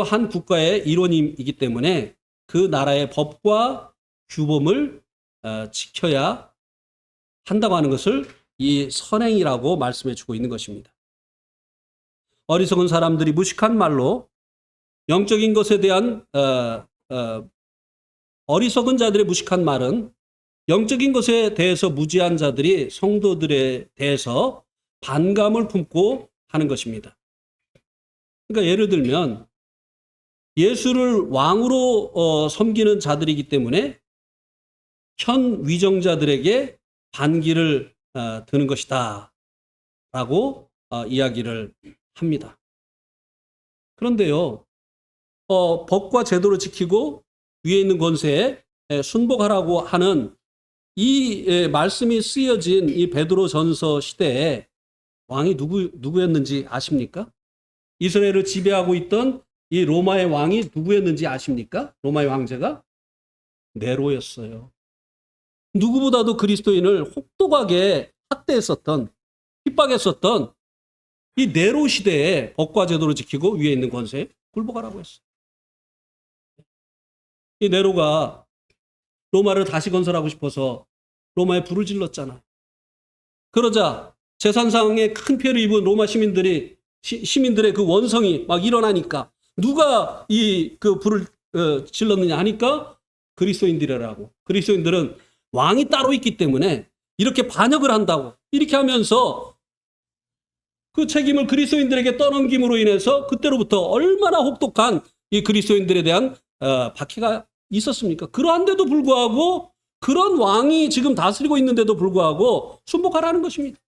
한 국가의 일원이기 때문에 그 나라의 법과 규범을 지켜야 한다고 하는 것을 이 선행이라고 말씀해 주고 있는 것입니다. 어리석은 사람들이 무식한 말로 영적인 것에 대한 어리석은 자들의 무식한 말은 영적인 것에 대해서 무지한 자들이 성도들에 대해서 반감을 품고 하는 것입니다. 그러니까 예를 들면 예수를 왕으로 섬기는 자들이기 때문에 현 위정자들에게 반기를 드는 것이다 라고 이야기를 합니다. 그런데요, 법과 제도를 지키고 위에 있는 권세에 순복하라고 하는 이 말씀이 쓰여진 이 베드로전서 시대에 왕이 누구였는지 아십니까? 이스라엘을 지배하고 있던 이 로마의 왕이 누구였는지 아십니까? 로마의 황제가 네로였어요. 누구보다도 그리스도인을 혹독하게 학대했었던, 핍박했었던 이 네로 시대에 법과 제도를 지키고 위에 있는 권세에 굴복하라고 했어요. 이 네로가 로마를 다시 건설하고 싶어서 로마에 불을 질렀잖아요. 그러자 재산상의 큰 피해를 입은 로마 시민들의 그 원성이 막 일어나니까 누가 그 불을 질렀느냐 하니까 그리스도인들이라고. 그리스도인들은 왕이 따로 있기 때문에 이렇게 반역을 한다고. 이렇게 하면서 그 책임을 그리스도인들에게 떠넘김으로 인해서 그때로부터 얼마나 혹독한 이 그리스도인들에 대한 박해가 있었습니까? 그러한데도 불구하고 그런 왕이 지금 다스리고 있는데도 불구하고 순복하라는 것입니다.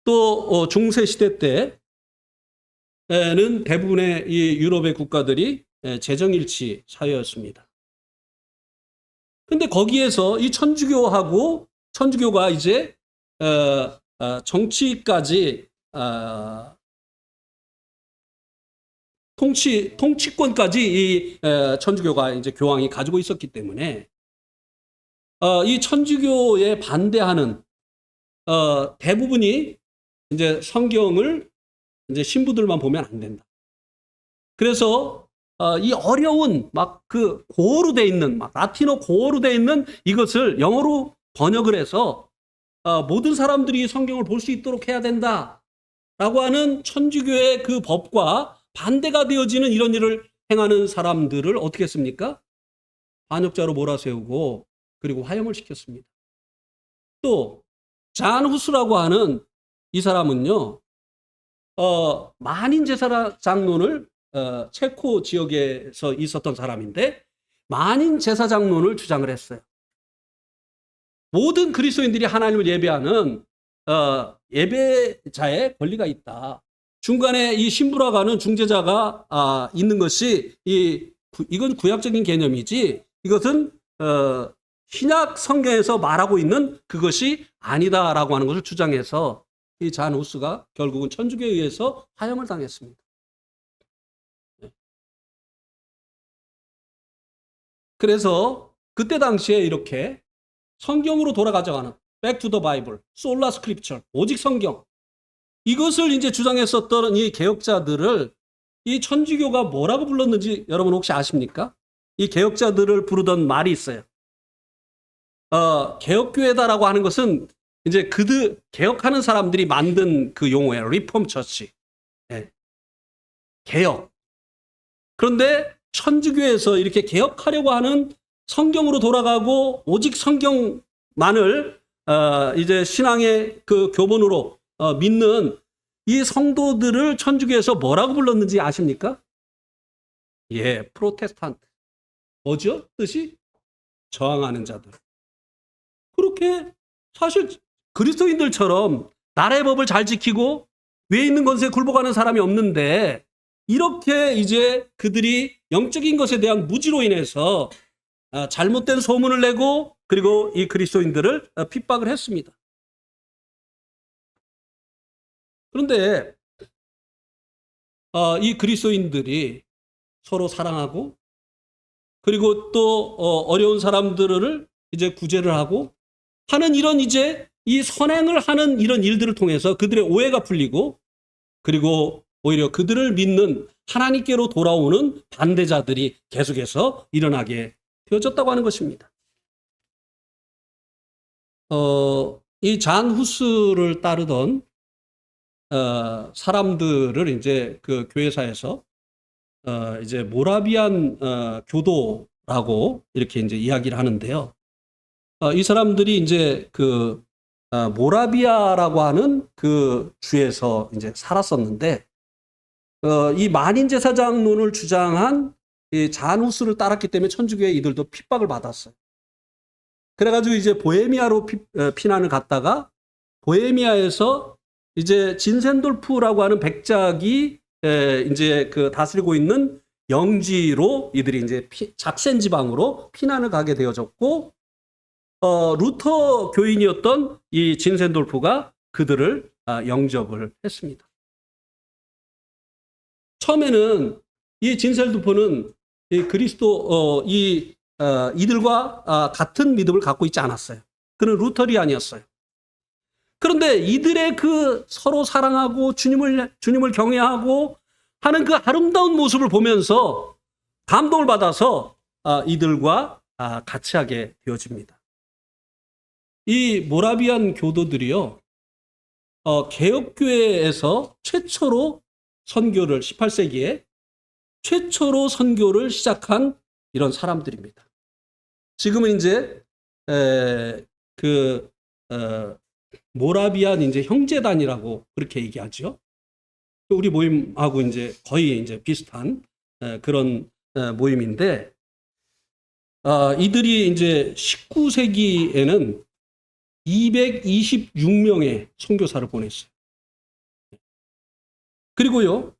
또 중세 시대 때는 대부분의 이 유럽의 국가들이 재정일치 사회였습니다. 근데 거기에서 이 천주교가 이제 정치까지 통치권까지 이 천주교가 이제 교황이 가지고 있었기 때문에 이 천주교에 반대하는 대부분이 이제 성경을 이제 신부들만 보면 안 된다. 그래서 이 어려운 막 그 고어로 돼 있는 막 라틴어 고어로 돼 있는 이것을 영어로 번역을 해서 모든 사람들이 성경을 볼 수 있도록 해야 된다라고 하는 천주교의 그 법과 반대가 되어지는 이런 일을 행하는 사람들을 어떻게 했습니까? 반역자로 몰아세우고 그리고 화형을 시켰습니다. 또 잔 후스라고 하는 이 사람은요, 만인 제사 장론을 체코 지역에서 있었던 사람인데 만인 제사 장론을 주장을 했어요. 모든 그리스도인들이 하나님을 예배하는 예배자의 권리가 있다. 중간에 이 신부라고 하는 중재자가 있는 것이 이건 구약적인 개념이지 이것은 신약 성경에서 말하고 있는 그것이 아니다라고 하는 것을 주장해서 이 잔 후스가 결국은 천주교에 의해서 화형을 당했습니다. 그래서 그때 당시에 이렇게 성경으로 돌아가져가는 Back to the Bible, Sola Scripture, 오직 성경 이것을 이제 주장했었던 이 개혁자들을 이 천주교가 뭐라고 불렀는지 여러분 혹시 아십니까? 이 개혁자들을 부르던 말이 있어요. 개혁교회다라고 하는 것은 이제 개혁하는 사람들이 만든 그 용어예요. 리폼 처치. 네. 개혁. 그런데 천주교에서 이렇게 개혁하려고 하는 성경으로 돌아가고 오직 성경만을 이제 신앙의 그 교본으로 믿는 이 성도들을 천주교에서 뭐라고 불렀는지 아십니까? 예, 프로테스탄트. 뭐죠? 뜻이? 저항하는 자들. 그렇게 사실 그리스도인들처럼 나라의 법을 잘 지키고 위에 있는 것에 굴복하는 사람이 없는데 이렇게 이제 그들이 영적인 것에 대한 무지로 인해서 잘못된 소문을 내고 그리고 이 그리스도인들을 핍박을 했습니다. 그런데 이 그리스도인들이 서로 사랑하고 그리고 또 어려운 사람들을 이제 구제를 하고 하는 이런 이제 이 선행을 하는 이런 일들을 통해서 그들의 오해가 풀리고 그리고 오히려 그들을 믿는 하나님께로 돌아오는 반대자들이 계속해서 일어나게 되어졌다고 하는 것입니다. 이 잔 후스를 따르던 사람들을 이제 그 교회사에서 이제 모라비안 교도라고 이렇게 이제 이야기를 하는데요. 이 사람들이 이제 그 모라비아라고 하는 그 주에서 이제 살았었는데 이 만인 제사장론을 주장한 이 잔 후스를 따랐기 때문에 천주교의 이들도 핍박을 받았어요. 그래가지고 이제 보헤미아로 피난을 갔다가 보헤미아에서 이제 진센돌프라고 하는 백작이 이제 그 다스리고 있는 영지로 이들이 이제 작센 지방으로 피난을 가게 되어졌고 루터 교인이었던 이 진센돌프가 그들을 영접을 했습니다. 처음에는 이 진센돌프는 이 그리스도 이들과 같은 믿음을 갖고 있지 않았어요. 그는 루터리안이었어요. 그런데 이들의 그 서로 사랑하고 주님을 경외하고 하는 그 아름다운 모습을 보면서 감동을 받아서 이들과 같이 하게 되어집니다. 이 모라비안 교도들이요, 개혁교회에서 최초로 선교를 18세기에 최초로 선교를 시작한 이런 사람들입니다. 지금은 이제 모라비안 이제 형제단이라고 그렇게 얘기하죠. 우리 모임하고 이제 거의 이제 비슷한 그런 모임인데 이들이 이제 19세기에는 226명의 선교사를 보냈어요. 그리고요,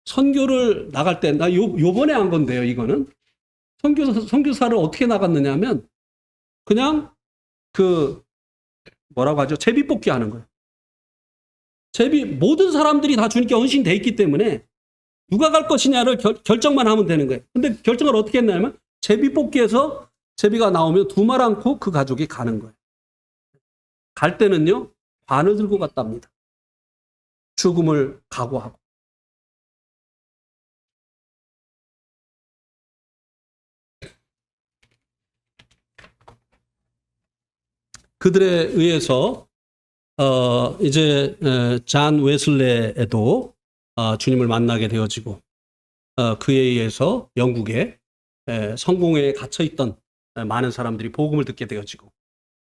선교를 나갈 때, 나 요번에 한 건데요, 이거는. 선교사를 어떻게 나갔느냐 하면, 그냥 뭐라고 하죠? 제비뽑기 하는 거예요. 모든 사람들이 다 주님께 헌신돼 있기 때문에 누가 갈 것이냐를 결정만 하면 되는 거예요. 근데 결정을 어떻게 했냐면, 제비뽑기에서 제비가 나오면 두 말 않고 그 가족이 가는 거예요. 갈 때는요, 관을 들고 갔답니다. 죽음을 각오하고 그들에 의해서 이제 잔 웨슬레에도 주님을 만나게 되어지고 그에 의해서 영국에 성공에 갇혀 있던 많은 사람들이 복음을 듣게 되어지고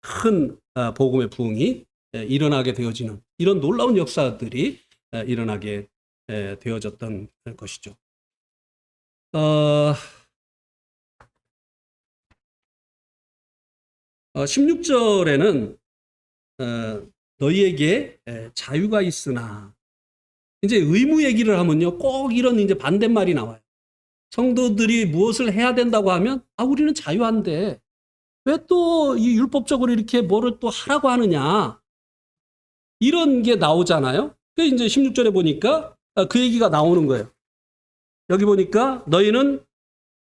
큰 복음의 부흥이 일어나게 되어지는 이런 놀라운 역사들이 일어나게 되어졌던 것이죠. 16절에는 너희에게 자유가 있으나 이제 의무 얘기를 하면요 꼭 이런 이제 반대말이 나와요. 성도들이 무엇을 해야 된다고 하면 우리는 자유한데 왜 또 이 율법적으로 이렇게 뭐를 또 하라고 하느냐 이런 게 나오잖아요. 그 이제 16절에 보니까 그 얘기가 나오는 거예요. 여기 보니까 너희는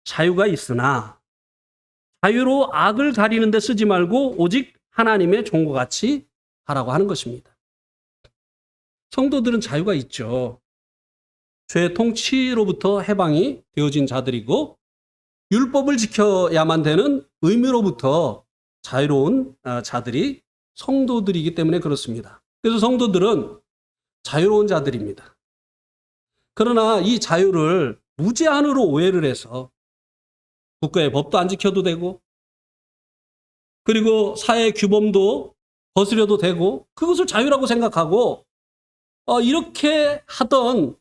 자유가 있으나 자유로 악을 가리는 데 쓰지 말고 오직 하나님의 종과 같이 하라고 하는 것입니다. 성도들은 자유가 있죠. 죄의 통치로부터 해방이 되어진 자들이고 율법을 지켜야만 되는 의무로부터 자유로운 자들이 성도들이기 때문에 그렇습니다. 그래서 성도들은 자유로운 자들입니다. 그러나 이 자유를 무제한으로 오해를 해서 국가의 법도 안 지켜도 되고 그리고 사회 규범도 거스려도 되고 그것을 자유라고 생각하고 이렇게 하던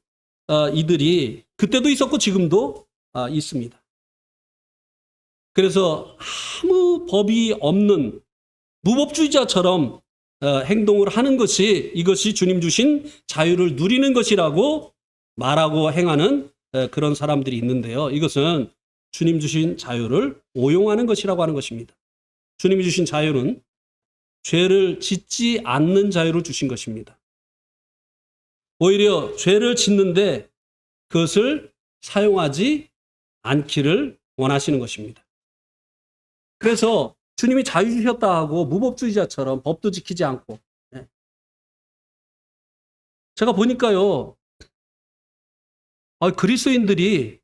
이들이 그때도 있었고 지금도 있습니다. 그래서 아무 법이 없는 무법주의자처럼 행동을 하는 것이 이것이 주님 주신 자유를 누리는 것이라고 말하고 행하는 그런 사람들이 있는데요. 이것은 주님 주신 자유를 오용하는 것이라고 하는 것입니다. 주님이 주신 자유는 죄를 짓지 않는 자유를 주신 것입니다. 오히려 죄를 짓는데 그것을 사용하지 않기를 원하시는 것입니다. 그래서 주님이 자유 주셨다 하고 무법주의자처럼 법도 지키지 않고 제가 보니까요 그리스도인들이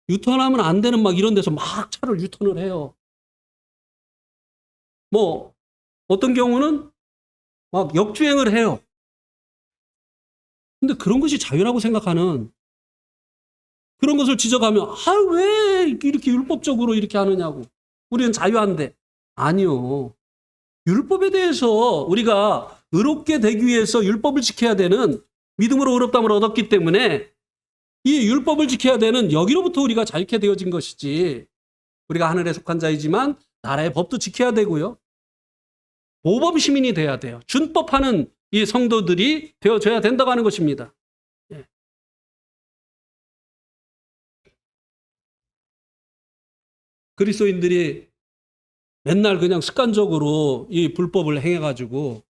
유턴하면 안 되는 막 이런 데서 막 차를 유턴을 해요. 뭐 어떤 경우는 막 역주행을 해요. 근데 그런 것이 자유라고 생각하는 그런 것을 지적하면 왜 이렇게 율법적으로 이렇게 하느냐고. 우리는 자유한데. 아니요. 율법에 대해서 우리가 의롭게 되기 위해서 율법을 지켜야 되는 믿음으로 의롭다함을 얻었기 때문에 이 율법을 지켜야 되는 여기로부터 우리가 자유케 되어진 것이지. 우리가 하늘에 속한 자이지만 나라의 법도 지켜야 되고요. 모범 시민이 돼야 돼요. 준법하는 이 성도들이 되어져야 된다고 하는 것입니다. 그리스도인들이 맨날 그냥 습관적으로 이 불법을 행해가지고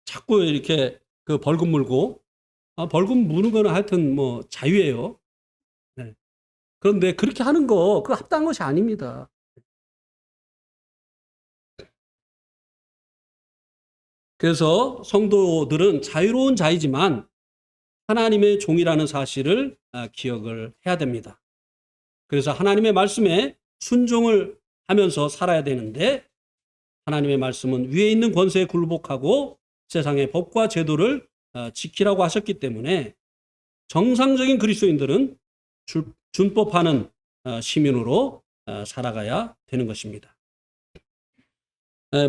자꾸 이렇게 그 벌금 물고 벌금 무는 거는 하여튼 뭐 자유예요. 그런데 그렇게 하는 거 그거 합당한 것이 아닙니다. 그래서 성도들은 자유로운 자이지만 하나님의 종이라는 사실을 기억을 해야 됩니다. 그래서 하나님의 말씀에 순종을 하면서 살아야 되는데 하나님의 말씀은 위에 있는 권세에 굴복하고 세상의 법과 제도를 지키라고 하셨기 때문에 정상적인 그리스도인들은 준법하는 시민으로 살아가야 되는 것입니다.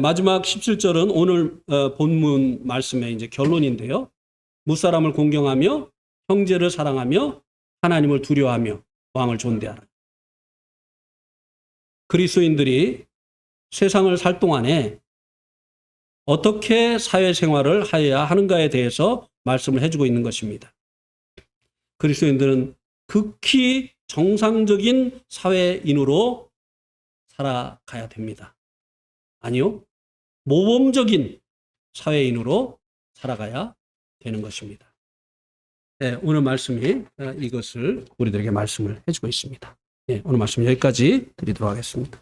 마지막 17절은 오늘 본문 말씀의 이제 결론인데요. 무사람을 공경하며 형제를 사랑하며 하나님을 두려워하며 왕을 존대하라. 그리스도인들이 세상을 살 동안에 어떻게 사회생활을 하여야 하는가에 대해서 말씀을 해주고 있는 것입니다. 그리스도인들은 극히 정상적인 사회인으로 살아가야 됩니다. 아니요, 모범적인 사회인으로 살아가야 되는 것입니다. 오늘 말씀이 이것을 우리들에게 말씀을 해주고 있습니다. 오늘 말씀 여기까지 드리도록 하겠습니다.